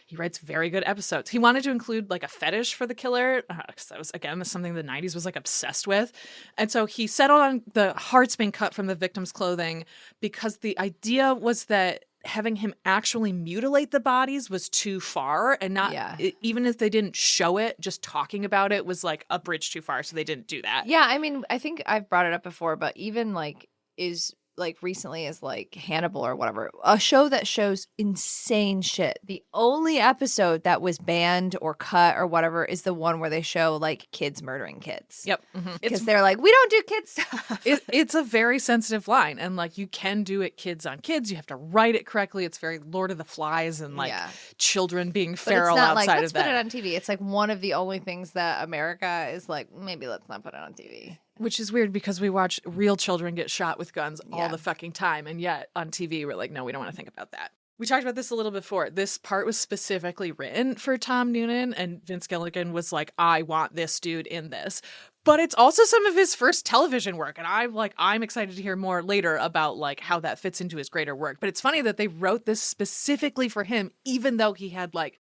C: He writes very good episodes. He wanted to include like a fetish for the killer, because that was, again, something the 90s was like obsessed with. And so he settled on the hearts being cut from the victim's clothing because the idea was that having him actually mutilate the bodies was too far, and not even if they didn't show it, just talking about it was like a bridge too far, so they didn't do that.
B: Yeah, I mean, I think I've brought it up before, but even like is like recently is like Hannibal or whatever, a show that shows insane shit. The only episode that was banned or cut or whatever is the one where they show like kids murdering kids.
C: Yep.
B: Because they're like, we don't do kids stuff.
C: It's a very sensitive line, and like you can do it kids on kids. You have to write it correctly. It's very Lord of the Flies and like children being feral
B: but it's not
C: outside
B: like, let's
C: of that.
B: put it on TV. It's like one of the only things that America is like, maybe let's not put it on TV.
C: Which is weird because we watch real children get shot with guns all the fucking time. And yet on TV, we're like, no, we don't want to think about that. We talked about this a little before. This part was specifically written for Tom Noonan, and Vince Gilligan was like, I want this dude in this. But it's also some of his first television work. And I'm excited to hear more later about like how that fits into his greater work. But it's funny that they wrote this specifically for him, even though he had like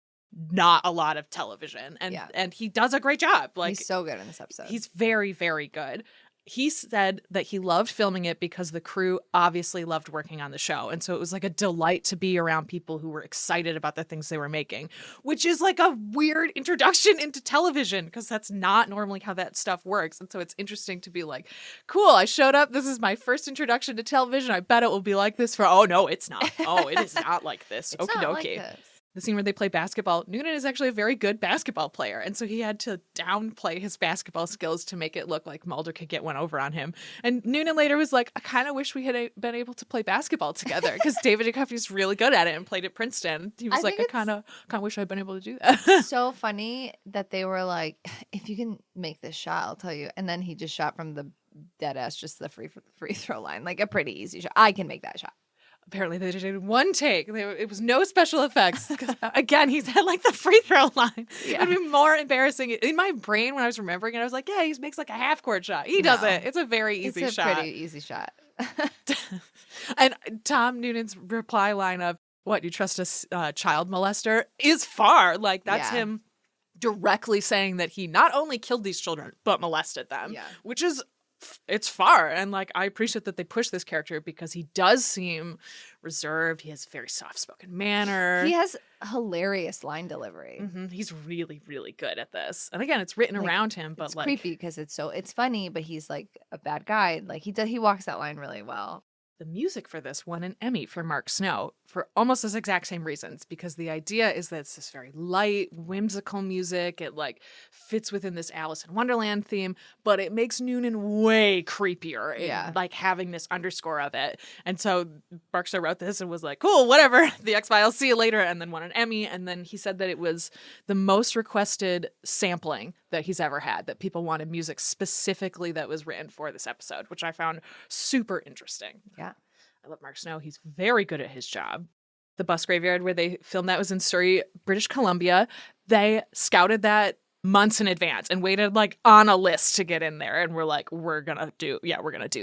C: not a lot of television. And he does a great job. Like,
B: he's so good in this episode.
C: He's very, very good. He said that he loved filming it because the crew obviously loved working on the show. And so it was like a delight to be around people who were excited about the things they were making, which is like a weird introduction into television because that's not normally how that stuff works. And so it's interesting to be like, cool, I showed up. This is my first introduction to television. I bet it will be like this for, oh, no, it's not. Oh, it is not like this.
B: It's
C: Okie
B: not
C: dokie.
B: like this.
C: The scene where they play basketball, Noonan is actually a very good basketball player. And so he had to downplay his basketball skills to make it look like Mulder could get one over on him. And Noonan later was like, I kind of wish we had been able to play basketball together because David Duchovny's really good at it and played at Princeton. He was like, I kind of wish I'd been able to do that.
B: So funny that they were like, if you can make this shot, I'll tell you. And then he just shot from the dead ass, just the free throw line, like a pretty easy shot. I can make that shot.
C: Apparently they did one take. It was no special effects. Again, he's at like the free throw line.
B: Yeah.
C: It would be more embarrassing. In my brain, when I was remembering it, I was like, yeah, he makes like a half court shot. He does it. It's a very easy shot.
B: It's a pretty easy shot.
C: And Tom Noonan's reply line of, what, you trust a child molester, is far. Like, that's him directly saying that he not only killed these children, but molested them. Yeah. Which is, it's far. And like, I appreciate that they push this character because he does seem reserved. He has a very soft-spoken manner.
B: He has hilarious line delivery.
C: Mm-hmm. He's really, really good at this. And again, it's written around him, but
B: it's
C: like
B: creepy because it's funny, but he's like a bad guy. Like he walks that line really well.
C: The music for this won an Emmy for Mark Snow for almost those exact same reasons, because the idea is that it's this very light, whimsical music. It like fits within this Alice in Wonderland theme, but it makes Noonan way creepier in like having this underscore of it. And so Mark Snow wrote this and was like, cool, whatever, The X-Files, see you later, and then won an Emmy. And then he said that it was the most requested sampling that he's ever had, that people wanted music specifically that was written for this episode, which I found super interesting.
B: Yeah.
C: I love Mark Snow. He's very good at his job. The bus graveyard where they filmed that was in Surrey, British Columbia. They scouted that months in advance and waited like on a list to get in there. And we're like, we're going to do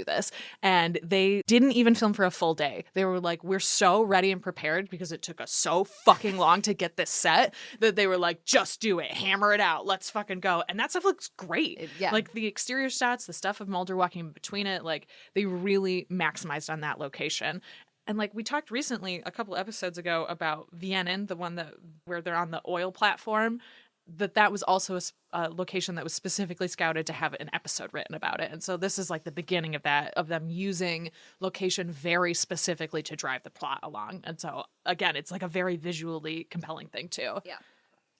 C: this. And they didn't even film for a full day. They were like, we're so ready and prepared because it took us so fucking long to get this set that they were like, just do it, hammer it out. Let's fucking go. And that stuff looks great.
B: Yeah.
C: Like the exterior shots, the stuff of Mulder walking in between it, like they really maximized on that location. And like we talked recently, a couple episodes ago, about Vienna, the one where they're on the oil platform, that was also a location that was specifically scouted to have an episode written about it. And so this is like the beginning of that, of them using location very specifically to drive the plot along. And so again, it's like a very visually compelling thing too.
B: Yeah.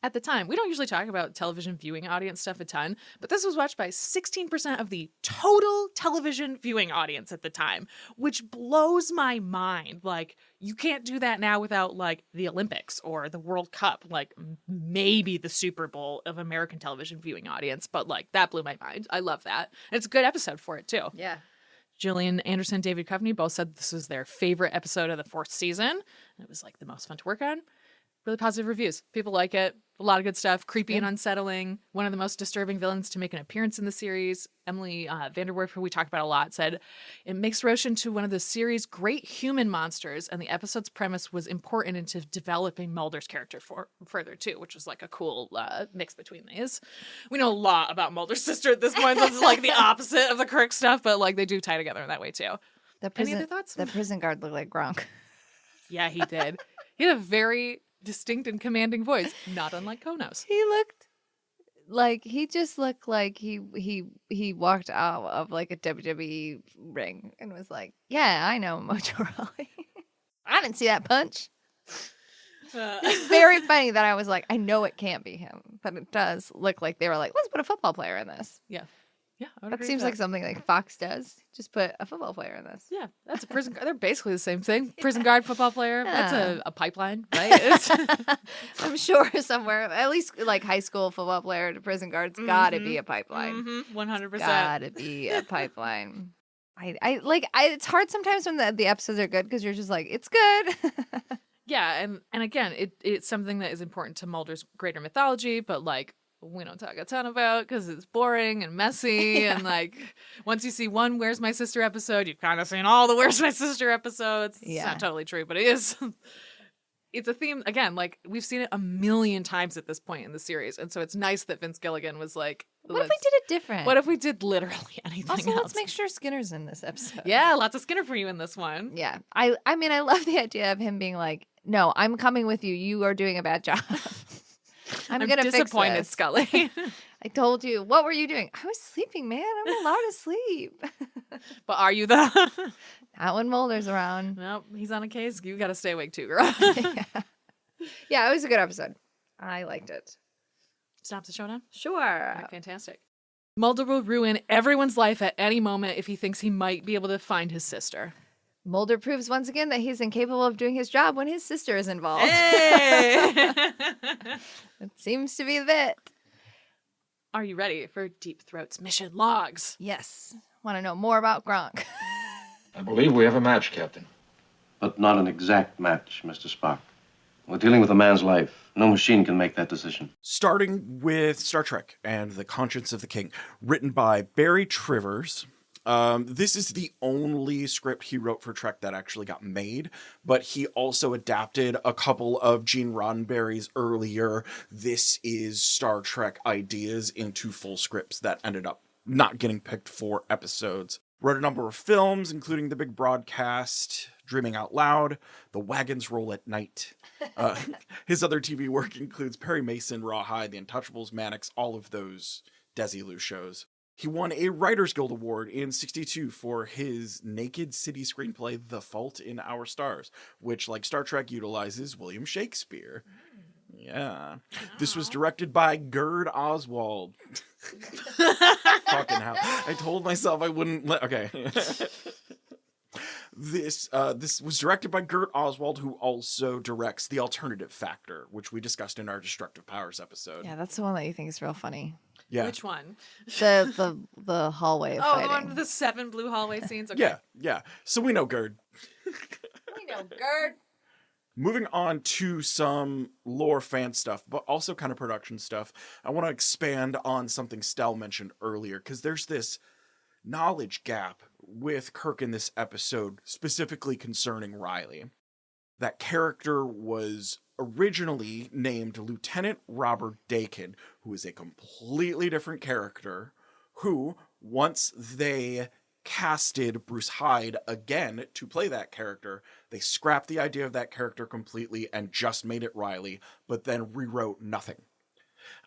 C: At the time, we don't usually talk about television viewing audience stuff a ton, but this was watched by 16% of the total television viewing audience at the time, which blows my mind. Like, you can't do that now without, like, the Olympics or the World Cup, like, maybe the Super Bowl of American television viewing audience, but, like, that blew my mind. I love that. And it's a good episode for it, too.
B: Yeah.
C: Gillian Anderson, David Duchovny both said this was their favorite episode of the 4th season. And it was, like, the most fun to work on. Really positive reviews. People like it. A lot of good stuff. Creepy and unsettling. One of the most disturbing villains to make an appearance in the series. Emily Vanderwerf, who we talk about a lot, said, it makes Roshan to one of the series' great human monsters, and the episode's premise was important into developing Mulder's character further, too, which was like a cool mix between these. We know a lot about Mulder's sister at this point, so it's like the opposite of the Kirk stuff, but like they do tie together in that way, too. Any other thoughts?
B: The prison guard looked like Gronk.
C: Yeah, he did. He had a very distinct and commanding voice, not unlike Konos.
B: He just looked like he walked out of like a WWE ring and was like, yeah, I know Mojo Rawley. I didn't see that punch. It's very funny that I was like, I know it can't be him, but it does look like they were like, let's put a football player in this.
C: Yeah. Yeah, I would
B: that
C: agree
B: seems
C: with
B: like something like Fox does. Just put a football player in this.
C: Yeah, that's a prison guard. They're basically the same thing. Prison guard, football player. That's a pipeline, right?
B: I'm sure somewhere, at least like high school football player to prison guard's got to be a pipeline.
C: 100%.
B: Got to be a pipeline. It's hard sometimes when the episodes are good because you're just like, it's good.
C: Yeah, and again, it's something that is important to Mulder's greater mythology, but like, we don't talk a ton about because it's boring and messy. And like, once you see one Where's My Sister episode, you've kind of seen all the Where's My Sister episodes.
B: Yeah.
C: It's not totally true, but it is. It's a theme, again, like we've seen it a million times at this point in the series. And so it's nice that Vince Gilligan was like,
B: what if we did it different?
C: What if we did literally anything
B: also,
C: else?
B: let's make sure Skinner's in this episode.
C: Yeah, lots of Skinner for you in this one.
B: Yeah. I mean, I love the idea of him being like, no, I'm coming with you. You are doing a bad job. I'm gonna
C: disappointed,
B: fix this.
C: Scully.
B: I told you. What were you doing? I was sleeping, man. I'm allowed to sleep.
C: But are you though?
B: Not when Mulder's around.
C: Nope, he's on a case. You got to stay awake too, girl.
B: Yeah, it was a good episode. I liked it.
C: Stop the showdown?
B: Sure.
C: Right, fantastic. Mulder will ruin everyone's life at any moment if he thinks he might be able to find his sister.
B: Mulder proves once again that he's incapable of doing his job when his sister is involved.
C: Hey!
B: It seems to be the bit.
C: Are you ready for Deep Throat's mission logs?
B: Yes. Want to know more about Gronk?
D: I believe we have a match, Captain.
E: But not an exact match, Mr. Spock. We're dealing with a man's life. No machine can make that decision.
A: Starting with Star Trek and the Conscience of the King, written by Barry Trivers. This is the only script he wrote for Trek that actually got made, but he also adapted a couple of Gene Roddenberry's earlier This Is Star Trek ideas into full scripts that ended up not getting picked for episodes. Wrote a number of films, including The Big Broadcast, Dreaming Out Loud, The Wagons Roll at Night. His other TV work includes Perry Mason, Rawhide, The Untouchables, Mannix, all of those Desilu shows. He won a Writers Guild Award in 1962 for his Naked City screenplay, The Fault in Our Stars, which, like Star Trek, utilizes William Shakespeare. Yeah. This was directed by Gerd Oswald. Fucking hell. I told myself I wouldn't let... Okay. This was directed by Gert Oswald, who also directs The Alternative Factor, which we discussed in our Destructive Powers episode.
B: Yeah, that's the one that you think is real funny.
A: Yeah.
C: Which one?
B: The hallway of
C: Oh,
B: fighting.
C: the one with the 7 blue hallway scenes? Okay.
A: Yeah. So we know Gerd.
B: We know Gerd.
A: Moving on to some lore fan stuff, but also kind of production stuff, I want to expand on something Stell mentioned earlier, because there's this knowledge gap with Kirk in this episode, specifically concerning Riley. That character was originally named Lieutenant Robert Dakin, who is a completely different character, who, once they casted Bruce Hyde again to play that character, they scrapped the idea of that character completely and just made it Riley, but then rewrote nothing.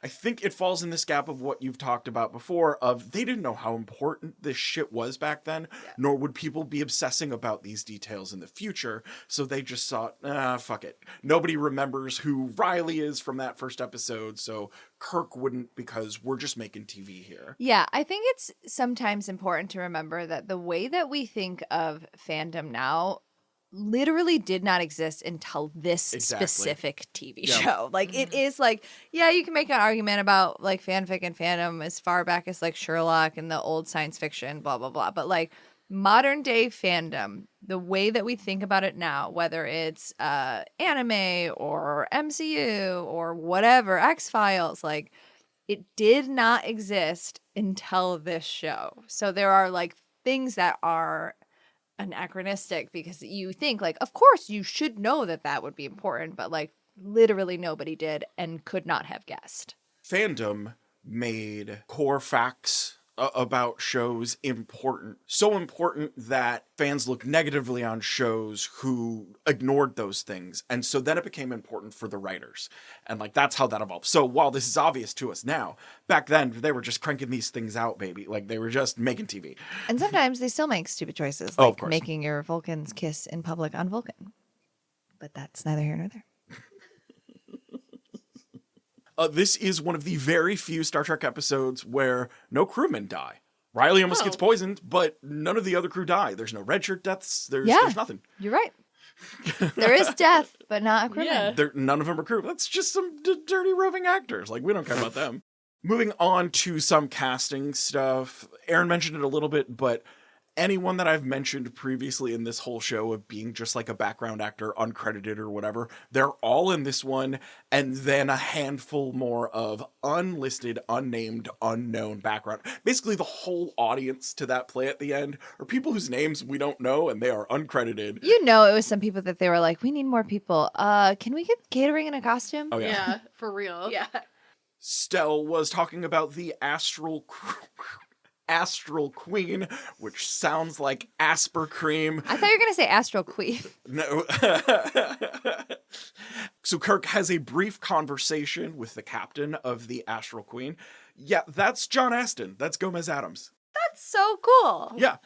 A: I think it falls in this gap of what you've talked about before, of they didn't know how important this shit was back then, nor would people be obsessing about these details in the future, so they just thought, fuck it. Nobody remembers who Riley is from that first episode, so Kirk wouldn't, because we're just making TV here.
B: Yeah, I think it's sometimes important to remember that the way that we think of fandom now literally did not exist until this specific TV show. Like, it is like, yeah, you can make an argument about like fanfic and fandom as far back as like Sherlock and the old science fiction, blah, blah, blah. But like modern day fandom, the way that we think about it now, whether it's anime or MCU or whatever, X-Files, like it did not exist until this show. So there are like things that are anachronistic because you think like, of course you should know that that would be important, but like literally nobody did and could not have guessed.
A: Fandom made core facts about shows important. So important that fans looked negatively on shows who ignored those things. And so then it became important for the writers. And like, that's how that evolved. So while this is obvious to us now, back then they were just cranking these things out, baby. Like they were just making TV.
B: And sometimes they still make stupid choices,
A: Oh, of
B: like
A: course.
B: making your Vulcans kiss in public on Vulcan. But that's neither here nor there.
A: This is one of the very few Star Trek episodes where no crewmen die. Riley almost gets poisoned, but none of the other crew die. There's no redshirt deaths. There's nothing.
B: You're right. There is death, but not a crewman.
C: Yeah.
A: None of them are crew. That's just some dirty roving actors. Like, we don't care about them. Moving on to some casting stuff. Erin mentioned it a little bit, but anyone that I've mentioned previously in this whole show of being just like a background actor, uncredited or whatever, they're all in this one, and then a handful more of unlisted, unnamed, unknown background. Basically, the whole audience to that play at the end are people whose names we don't know, and they are uncredited.
B: You know, it was some people that they were like, we need more people. Can we get catering and a costume?
A: Oh,
C: Yeah, for real.
B: Yeah.
A: Stell was talking about the Astral Queen, which sounds like Asper cream.
B: I thought you were going to say Astral Queen.
A: No. So Kirk has a brief conversation with the captain of the Astral Queen. Yeah, that's John Aston. That's Gomez Adams.
B: That's so cool.
A: Yeah.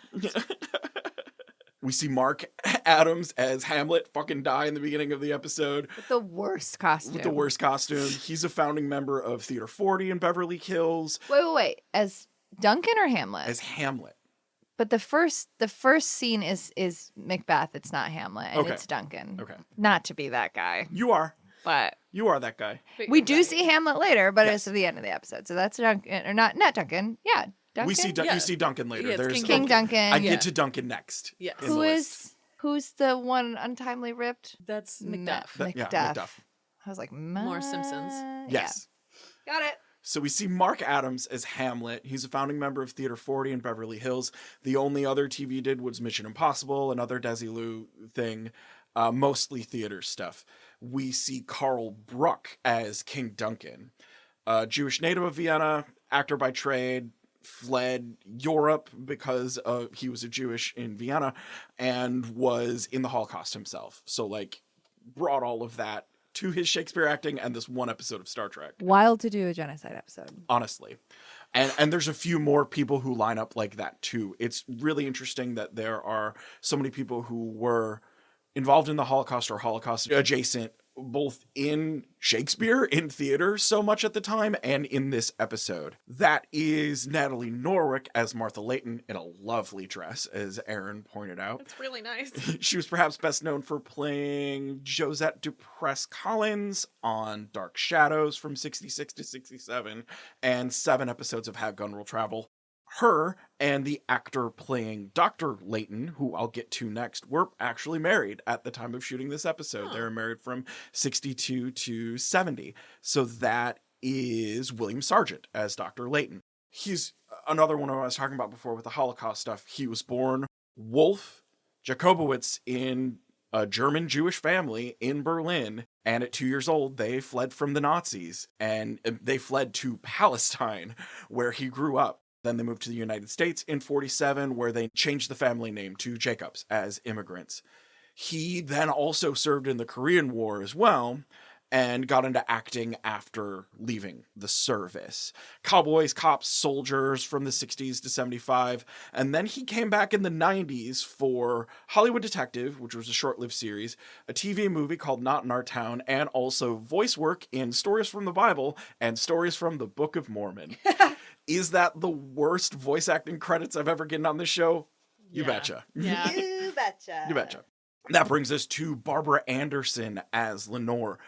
A: We see Mark Adams as Hamlet fucking die in the beginning of the episode.
B: With the worst costume.
A: With the worst costume. He's a founding member of Theater 40 in Beverly Hills.
B: Wait. As Duncan or Hamlet?
A: As Hamlet.
B: But the first scene is Macbeth. It's not Hamlet, and
A: Okay.
B: It's Duncan.
A: Okay.
B: Not to be that guy,
A: You are.
B: but
A: You are that guy.
B: we do see Hamlet later. But
A: Yes.
B: it's at the end of the episode, so that's Duncan or not Duncan. Yeah, Duncan.
A: We see
C: Yeah.
A: You see Duncan later.
C: Yeah, it's
A: There's
B: King Duncan.
A: I
C: Yeah.
A: get to Duncan next.
C: Yes.
A: in the
B: Who
A: list.
B: who's the one untimely ripped?
C: That's Macduff.
A: Yeah,
B: Macduff.
A: Macduff.
B: I was like,
C: More Simpsons.
A: Yes.
B: Yeah. Got it.
A: So we see Mark Adams as Hamlet. He's a founding member of Theater 40 in Beverly Hills. The only other TV he did was Mission Impossible, another Desilu thing, mostly theater stuff. We see Carl Bruck as King Duncan, a Jewish native of Vienna, actor by trade, fled Europe because he was a Jewish in Vienna and was in the Holocaust himself. So like brought all of that to his Shakespeare acting and this one episode of Star Trek.
B: Wild to do a genocide episode.
A: Honestly. And there's a few more people who line up like that too. It's really interesting that there are so many people who were involved in the Holocaust or Holocaust adjacent, both in Shakespeare, in theater so much at the time, and in this episode. That is Natalie Norwick as Martha Layton in a lovely dress, as Erin pointed out.
C: It's really nice.
A: She was perhaps best known for playing Josette Dupress Collins on Dark Shadows from 66 to 67, and 7 episodes of Have Gun Will Travel. Her and the actor playing Dr. Layton, who I'll get to next, were actually married at the time of shooting this episode. They were married from 62 to 70. So that is William Sargent as Dr. Layton. He's another one I was talking about before with the Holocaust stuff. He was born Wolf Jakobowitz in a German Jewish family in Berlin. And at 2 years old, they fled from the Nazis. And they fled to Palestine, where he grew up. Then they moved to the United States in 47, where they changed the family name to Jacobs as immigrants. He then also served in the Korean War as well, and got into acting after leaving the service. Cowboys, cops, soldiers from the 60s to 75. And then he came back in the 90s for Hollywood Detective, which was a short-lived series, a TV movie called Not in Our Town, and also voice work in Stories from the Bible and Stories from the Book of Mormon. Is that the worst voice acting credits I've ever gotten on this show? You betcha.
C: Yeah.
B: You betcha.
A: You betcha. That brings us to Barbara Anderson as Lenore.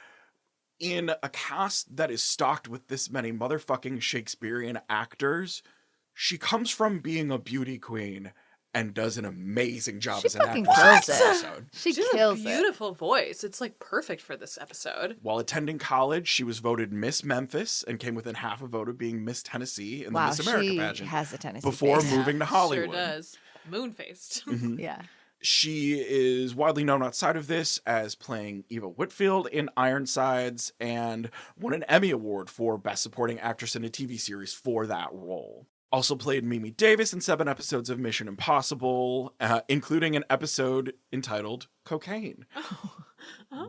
A: In a cast that is stocked with this many motherfucking Shakespearean actors, she comes from being a beauty queen and does an amazing job
B: She
A: as an
B: fucking
A: actress.
B: kills
A: in
B: it.
A: this episode.
B: She
C: She has
B: kills
C: a beautiful voice. It's like perfect for this episode.
A: While attending college, she was voted Miss Memphis and came within half a vote of being Miss Tennessee in the
B: Wow,
A: Miss America
B: she
A: pageant
B: has a Tennessee
A: before
B: face.
A: moving to Hollywood.
C: Sure does. Moon-faced.
B: Yeah.
A: She is widely known outside of this as playing Eva Whitfield in Ironsides and won an Emmy Award for Best Supporting Actress in a TV Series for that role. Also played Mimi Davis in 7 episodes of Mission Impossible, including an episode entitled Cocaine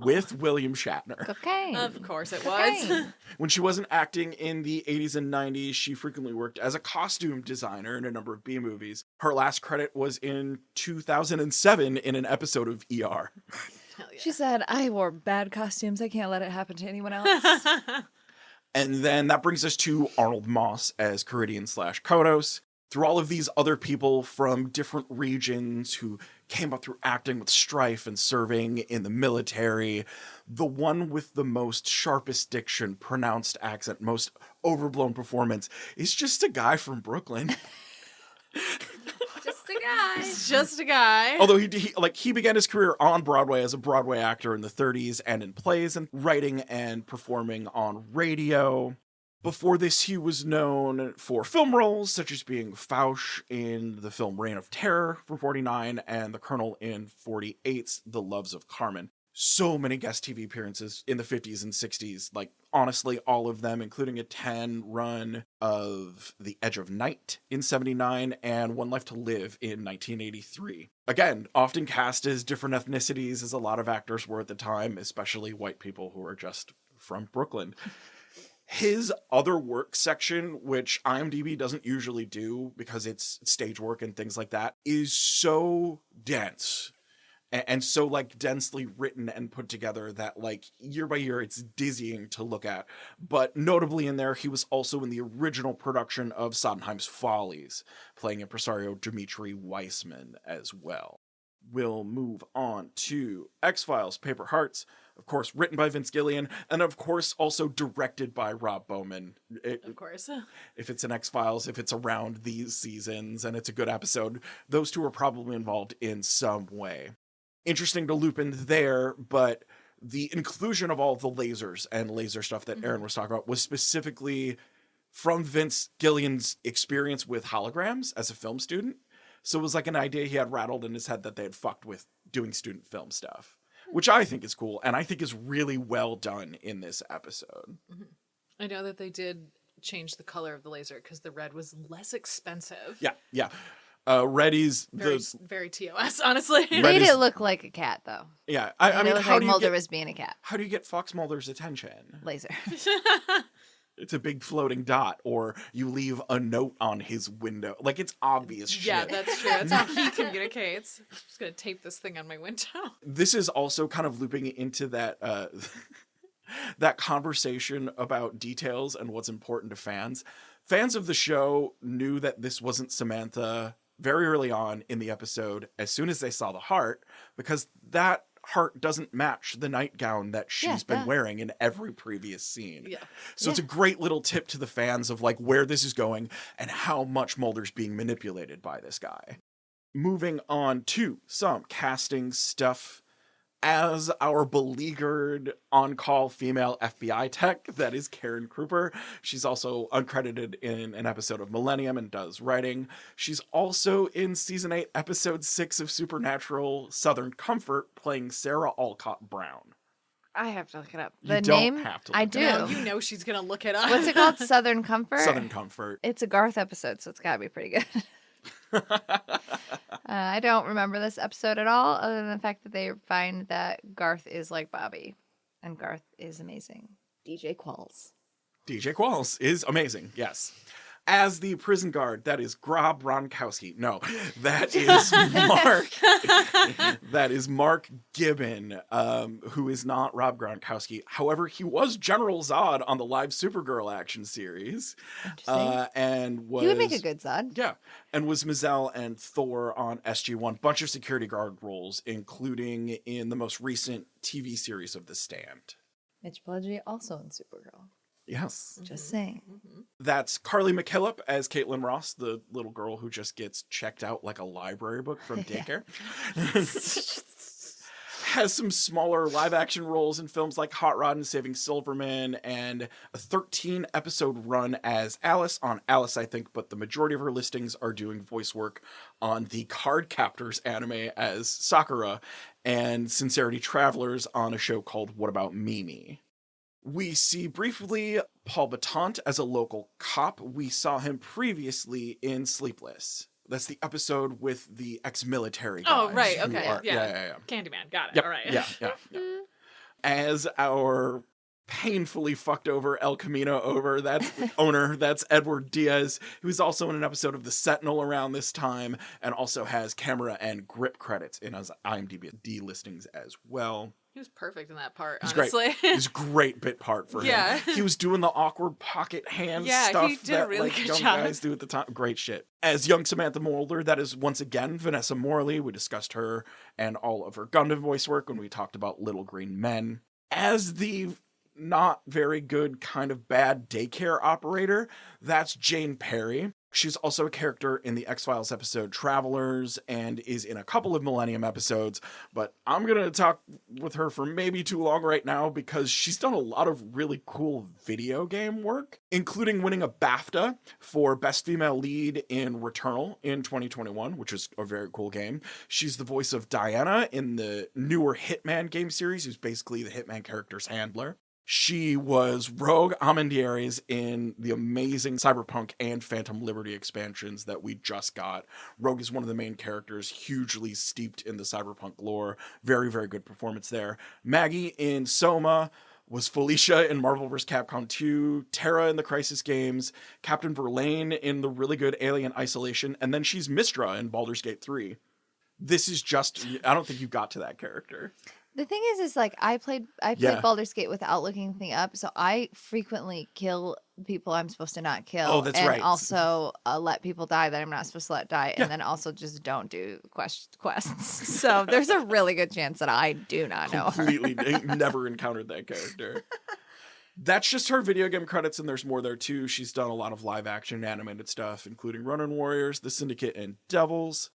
A: with William Shatner.
B: Cocaine.
C: Of course it was.
B: Cocaine.
A: When she wasn't acting in the 80s and 90s, she frequently worked as a costume designer in a number of B-movies. Her last credit was in 2007 in an episode of ER.
C: Hell yeah.
B: She said, I wore bad costumes. I can't let it happen to anyone else.
A: And then that brings us to Arnold Moss as Caridian/Kodos. Through all of these other people from different regions who came up through acting with strife and serving in the military, the one with the most sharpest diction, pronounced accent, most overblown performance is just a guy from Brooklyn.
B: Just a guy.
C: He's just a guy.
A: Although he began his career on Broadway as a Broadway actor in the 30s and in plays and writing and performing on radio. Before this, he was known for film roles, such as being Fauch in the film Reign of Terror from 49 and the Colonel in 48's The Loves of Carmen. So many guest TV appearances in the 50s and 60s, like honestly all of them, including a 10 run of The Edge of Night in 79 and One Life to Live in 1983. Again, often cast as different ethnicities as a lot of actors were at the time, especially white people who are just from Brooklyn. His other work section, which IMDb doesn't usually do because it's stage work and things like that, is so dense and so like densely written and put together that like year by year it's dizzying to look at. But notably in there, he was also in the original production of Sondheim's Follies, playing impresario Dmitri Weissman as well. We'll move on to X-Files: Paper Hearts. Of course, written by Vince Gilligan, and of course, also directed by Rob Bowman.
C: Of course.
A: If it's an X-Files, if it's around these seasons, and it's a good episode, those two are probably involved in some way. Interesting to loop in there, but the inclusion of all the lasers and laser stuff that Erin was talking about was specifically from Vince Gilligan's experience with holograms as a film student. So it was like an idea he had rattled in his head that they had fucked with doing student film stuff, which I think is cool and I think is really well done in this episode.
C: I know that they did change the color of the laser because the red was less expensive.
A: Yeah. Reddy's
C: Very TOS, honestly.
B: Made it look like a cat, though.
A: Yeah,
B: I
A: mean,
B: look
A: how
B: like
A: do you
B: Mulder
A: get,
B: was being a cat.
A: how do you get Fox Mulder's attention?
B: Laser.
A: It's a big floating dot, or you leave a note on his window. Like, it's obvious shit.
C: Yeah, that's true. That's how he communicates. I'm just going to tape this thing on my window.
A: This is also kind of looping into that that conversation about details and what's important to fans. Fans of the show knew that this wasn't Samantha very early on in the episode, as soon as they saw the heart, because that heart doesn't match the nightgown that she's been wearing in every previous scene.
C: Yeah.
A: So it's a great little tip to the fans of like where this is going and how much Mulder's being manipulated by this guy. Moving on to some casting stuff. As our beleaguered on-call female FBI tech, that is Karen Kruper. She's also uncredited in an episode of Millennium and does writing. She's also in season 8, episode 6 of Supernatural Southern Comfort, playing Sarah Alcott Brown.
B: I have to look it up.
A: You
B: The
A: don't
B: name?
A: have to look
B: I
A: it
B: do.
A: up.
C: You know she's going to look it up.
B: What's it called? Southern Comfort?
A: Southern Comfort.
B: It's a Garth episode, so it's got to be pretty good. I don't remember this episode at all, other than the fact that they find that Garth is like Bobby, and Garth is amazing. DJ Qualls.
A: DJ Qualls is amazing, yes. As the prison guard, that is Grob Gronkowski. No, that is Mark. That is Mark Gibbon, who is not Rob Gronkowski. However, he was General Zod on the live Supergirl action series. And was,
B: He would make a good Zod.
A: Yeah, and was Mazel and Thor on SG-1. Bunch of security guard roles, including in the most recent TV series of The Stand.
B: Mitch Pileggi also in Supergirl.
A: Yes.
B: Just saying.
A: That's Carly McKillop as Caitlin Ross, the little girl who just gets checked out like a library book from daycare. Has some smaller live-action roles in films like Hot Rod and Saving Silverman, and a 13-episode run as Alice on Alice, I think, but the majority of her listings are doing voice work on the Card Captors anime as Sakura, and Sincerity Travelers on a show called What About Mimi? We see briefly Paul Batant as a local cop. We saw him previously in Sleepless. That's the episode with the ex-military guys.
C: Oh, right.
A: who
C: Okay.
A: are-
C: Yeah. Candyman. Got it.
A: Yep,
C: All right.
A: Yeah. As our painfully fucked over El Camino owner, that's Edward Diaz, who's also in an episode of The Sentinel around this time, and also has camera and grip credits in his IMDb listings as well.
C: He was perfect in that part,
A: It's
C: honestly.
A: great. It was a great bit part for
C: Yeah.
A: him. He was doing the awkward pocket hand
C: Yeah,
A: stuff
C: he did a
A: that
C: really
A: like
C: good
A: young
C: job.
A: guys do at the time. Great shit. As young Samantha Mulder, that is once again Vanessa Morley. We discussed her and all of her Gundam voice work when we talked about Little Green Men. As the not very good kind of bad daycare operator, that's Jane Perry. She's also a character in the X-Files episode Travelers and is in a couple of Millennium episodes, but I'm going to talk with her for maybe too long right now because she's done a lot of really cool video game work, including winning a BAFTA for Best Female Lead in Returnal in 2021, which is a very cool game. She's the voice of Diana in the newer Hitman game series, who's basically the Hitman character's handler. She was Rogue Amendares in the amazing Cyberpunk and Phantom Liberty expansions that we just got. Rogue is one of the main characters, hugely steeped in the Cyberpunk lore. Very, very good performance there. Maggie in Soma was Felicia in Marvel vs. Capcom 2, Terra in the Crysis games, Captain Verlaine in the really good Alien Isolation, and then she's Mystra in Baldur's Gate 3. This is just, I don't think you got to that character.
B: The thing is like I played Baldur's Gate without looking anything up, so I frequently kill people I'm supposed to not kill.
A: Oh, that's
B: and
A: right.
B: Also let people die that I'm not supposed to let die, and then also just don't do quests. So there's a really good chance that I do not know her.
A: Completely never encountered that character. That's just her video game credits, and there's more there too. She's done a lot of live action animated stuff, including Ronin Warriors, The Syndicate, and Devils.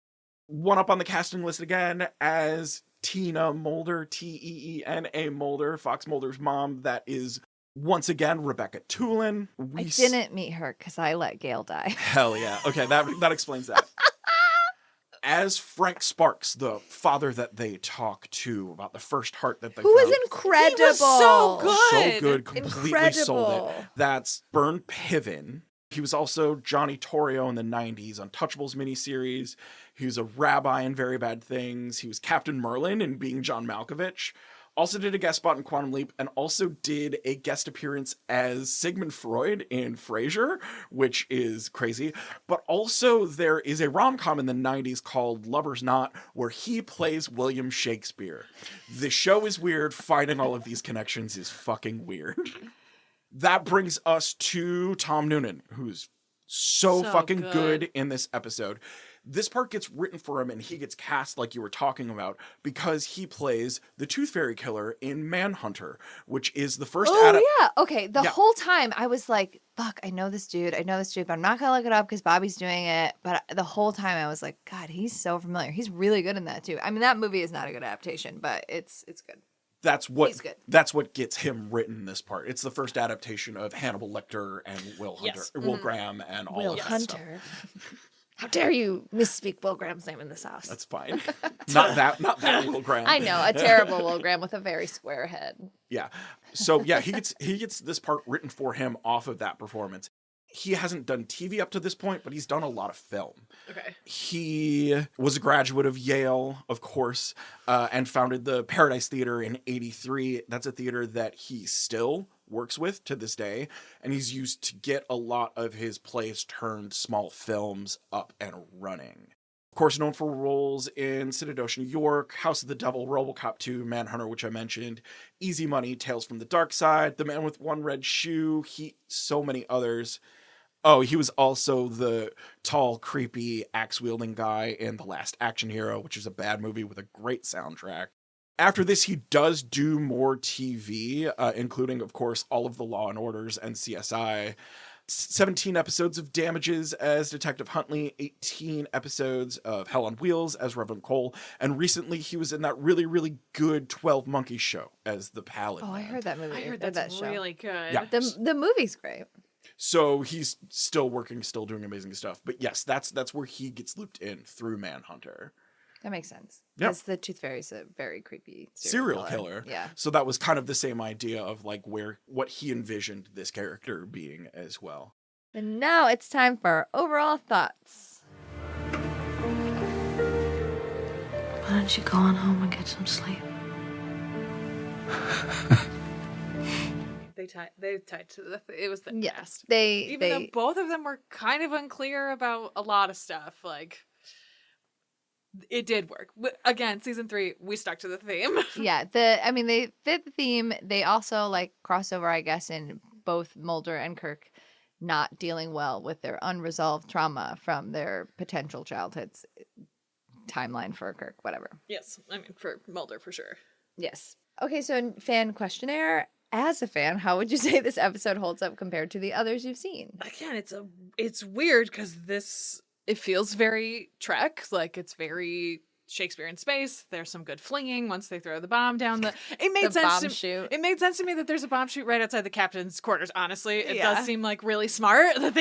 A: One up on the casting list again as Tina Mulder, Teena Mulder, Fox Mulder's mom. That is once again Rebecca Tulin.
B: I didn't meet her because I let Gail die.
A: Hell yeah. Okay, that explains that. As Frank Sparks, the father that they talk to about the first heart that they
B: Who
A: found.
B: was incredible.
C: He was so good.
A: So good, completely sold
B: Incredible.
A: it. That's Bern Piven. He was also Johnny Torrio in the 90s Untouchables miniseries. He was a rabbi in Very Bad Things. He was Captain Merlin in Being John Malkovich. Also did a guest spot in Quantum Leap, and also did a guest appearance as Sigmund Freud in Frasier, which is crazy. But also there is a rom-com in the 90s called Lover's Knot, where he plays William Shakespeare. The show is weird. Finding all of these connections is fucking weird. That brings us to Tom Noonan, who's so fucking good in this episode. This part gets written for him and he gets cast like you were talking about because he plays the Tooth Fairy Killer in Manhunter, which is the first
B: yeah. Okay. The whole time I was like, fuck, I know this dude, but I'm not going to look it up because Bobby's doing it. But the whole time I was like, God, he's so familiar. He's really good in that too. I mean, that movie is not a good adaptation, but it's good.
A: That's what gets him written this part. It's the first adaptation of Hannibal Lecter and Will Hunter, Will Graham and all of that stuff.
B: How dare you misspeak Will Graham's name in this house?
A: That's fine. Not that Will Graham.
B: I know, a terrible Will Graham with a very square head.
A: Yeah. So yeah, he gets this part written for him off of that performance. He hasn't done TV up to this point, but he's done a lot of film.
C: Okay.
A: He was a graduate of Yale, of course, and founded the Paradise Theater in '83. That's a theater that he still works with to this day, and he's used to get a lot of his plays turned small films up and running. Of course, known for roles in Synecdoche, New York, House of the Devil, RoboCop 2, Manhunter, which I mentioned, Easy Money, Tales from the Dark Side, The Man with One Red Shoe, so many others. Oh, he was also the tall, creepy, axe-wielding guy in The Last Action Hero, which is a bad movie with a great soundtrack. After this, he does do more TV, including, of course, all of the Law and Orders and CSI. 17 episodes of Damages as Detective Huntley, 18 episodes of Hell on Wheels as Reverend Cole, and recently he was in that really, really good 12 Monkeys show as the Paladin.
B: Oh, I heard that movie.
C: I heard that's really good.
A: Yeah.
B: The movie's great.
A: So he's still working, still doing amazing stuff. But yes, that's where he gets looped in through Manhunter.
B: That makes sense.
A: Yep.
B: Because the Tooth Fairy's a very creepy
A: serial killer.
B: Yeah.
A: So that was kind of the same idea of like what he envisioned this character being as well.
B: And now it's time for our overall thoughts.
F: Why don't you go on home and get some sleep?
C: They tied to it was the best.
B: Though
C: both of them were kind of unclear about a lot of stuff, like it did work. But again, season 3, we stuck to the theme.
B: Yeah, they fit the theme. They also like crossover, I guess, in both Mulder and Kirk not dealing well with their unresolved trauma from their potential childhoods. Timeline for Kirk, whatever.
C: Yes, I mean for Mulder for sure.
B: Yes. Okay, so fan questionnaire. As a fan, how would you say this episode holds up compared to the others you've seen?
C: Again, it's weird because it feels very Trek, like it's very Shakespeare in space. There's some good flinging once they throw the bomb down it made sense It made sense to me that there's a bomb chute right outside the captain's quarters. Honestly, it does seem like really smart that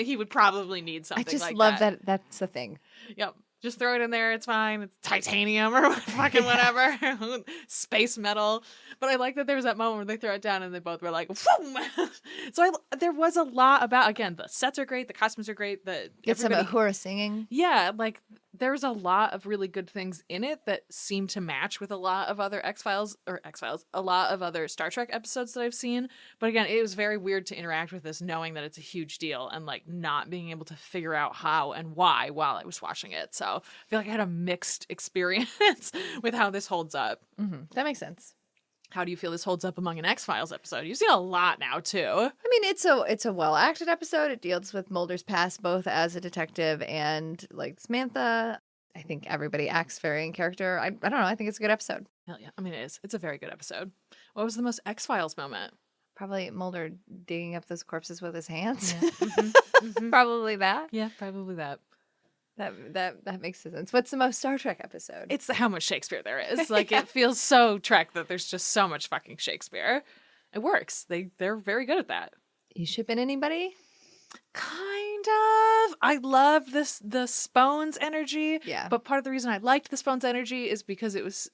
C: he would probably need something. I just
B: love that. That's the thing.
C: Yep. Just throw it in there. It's fine. It's titanium or fucking whatever. Space metal. But I like that there was that moment where they throw it down and they both were like, Phoom! So there was a lot about, again, the sets are great. The costumes are great.
B: Get some Uhura singing.
C: Yeah. Like there's a lot of really good things in it that seem to match with a lot of other a lot of other Star Trek episodes that I've seen. But again, it was very weird to interact with this knowing that it's a huge deal and like not being able to figure out how and why while I was watching it. So I feel like I had a mixed experience with how this holds up.
B: Mm-hmm. That makes sense.
C: How do you feel this holds up among an X-Files episode? You've seen a lot now, too.
B: I mean, it's a well-acted episode. It deals with Mulder's past, both as a detective and, like, Samantha. I think everybody acts very in character. I don't know. I think it's a good episode.
C: Hell yeah. I mean, it is. It's a very good episode. What was the most X-Files moment?
B: Probably Mulder digging up those corpses with his hands.
C: Yeah. Mm-hmm.
B: Probably that.
C: Yeah, probably that.
B: That makes sense. What's the most Star Trek episode?
C: It's how much Shakespeare there is. Like it feels so Trek that there's just so much fucking Shakespeare. It works. They're very good at that.
B: You shipping anybody?
C: Kind of. I love the Spones energy.
B: Yeah.
C: But part of the reason I liked the Spones energy is because it was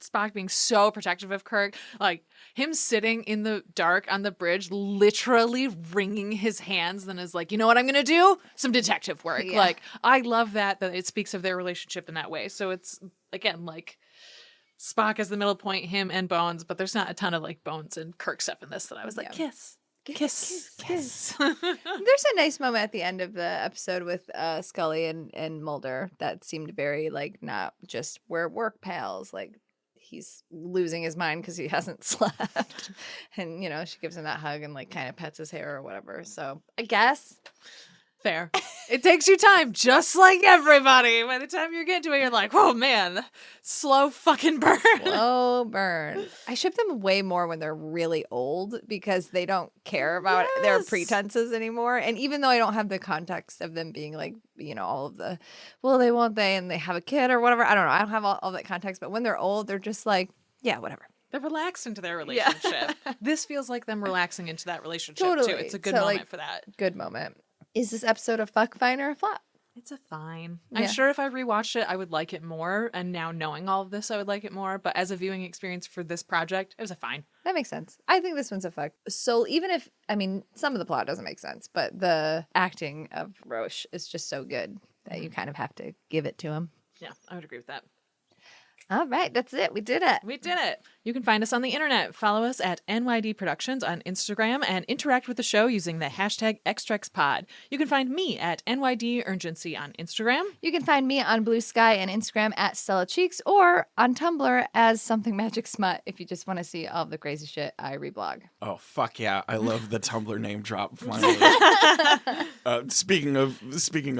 C: Spock being so protective of Kirk, like him sitting in the dark on the bridge, literally wringing his hands, then is like, you know what I'm going to do? Some detective work.
B: Yeah.
C: Like, I love that it speaks of their relationship in that way. So it's, again, like Spock is the middle point, him and Bones, but there's not a ton of like Bones and Kirk stuff in this that I was like, kiss. There's
B: a nice moment at the end of the episode with Scully and Mulder that seemed very like not just we're work pals, like he's losing his mind because he hasn't slept, and you know she gives him that hug and like kind of pets his hair or whatever. So I guess
C: fair. It takes you time, just like everybody. By the time you're getting to it, you're like, oh man, slow fucking burn.
B: Slow burn. I ship them way more when they're really old because they don't care about their pretenses anymore. And even though I don't have the context of them being like, you know, all of the, well, they won't they, and they have a kid or whatever. I don't know. I don't have all that context. But when they're old, they're just like, yeah, whatever.
C: They're relaxed into their relationship. This feels like them relaxing into that relationship
B: Totally.
C: too. It's a good
B: So,
C: moment
B: like,
C: for that.
B: Good moment. Is this episode a fuck, fine, or a flop?
C: It's a fine.
B: Yeah.
C: I'm sure if I rewatched it, I would like it more. And now knowing all of this, I would like it more. But as a viewing experience for this project, it was a fine.
B: That makes sense. I think this one's a fuck. So even if, I mean, some of the plot doesn't make sense, but the acting of Roche is just so good that you kind of have to give it to him.
C: Yeah, I would agree with that.
B: All right, that's it. We did it.
C: We did it. You can find us on the internet. Follow us at NYD Productions on Instagram and interact with the show using the hashtag XTrexPod. You can find me at NYD Urgency on Instagram.
B: You can find me on Blue Sky and Instagram at Stella Cheeks or on Tumblr as Something Magic Smut if you just want to see all the crazy shit I reblog.
A: Oh, fuck yeah. I love the Tumblr name drop finally. Speaking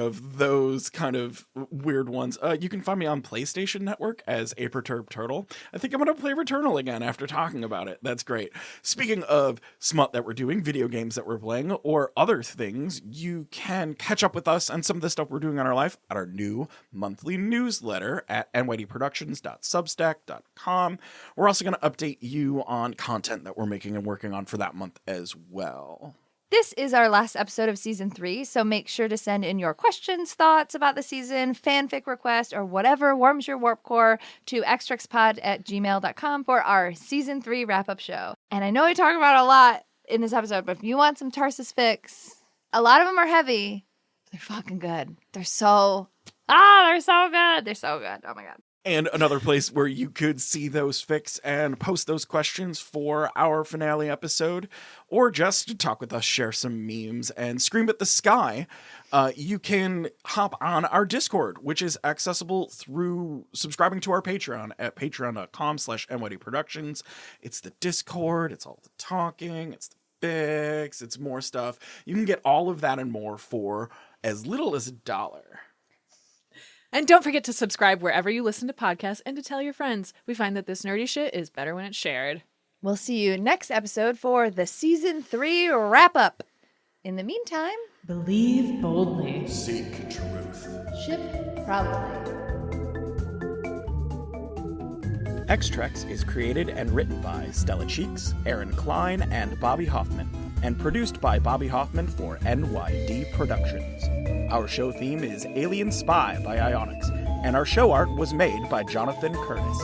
A: of those kind of weird ones, you can find me on PlayStation Network as A Perturbed Turtle. I think I'm going to play Returnal again after talking about it. That's great. Speaking of smut that we're doing, video games that we're playing, or other things, you can catch up with us on some of the stuff we're doing on our life at our new monthly newsletter at nydproductions.substack.com. We're also going to update you on content that we're making and working on for that month as well.
B: This is our last episode of season 3, so make sure to send in your questions, thoughts about the season, fanfic request, or whatever warms your warp core to xtrexpod@gmail.com for our season 3 wrap-up show. And I know we talk about it a lot in this episode, but if you want some Tarsus fix, a lot of them are heavy. They're fucking good. They're so good. They're so good. Oh my God.
A: And another place where you could see those fics and post those questions for our finale episode, or just talk with us, share some memes, and scream at the sky, you can hop on our Discord, which is accessible through subscribing to our Patreon at patreon.com/NYDProductions. It's the Discord, it's all the talking, it's the fics, it's more stuff. You can get all of that and more for as little as $1.
C: And don't forget to subscribe wherever you listen to podcasts and to tell your friends. We find that this nerdy shit is better when it's shared.
B: We'll see you next episode for the season 3 wrap-up. In the meantime,
C: Believe boldly.
A: Seek truth.
B: ship proudly.
A: X-Trex is created and written by Stella Cheeks, Erin Cline, and Bobby Hoffman, and produced by Bobby Hoffman for NYD Productions. Our show theme is Alien Spy by Ionix, and our show art was made by Jonathan Curtis.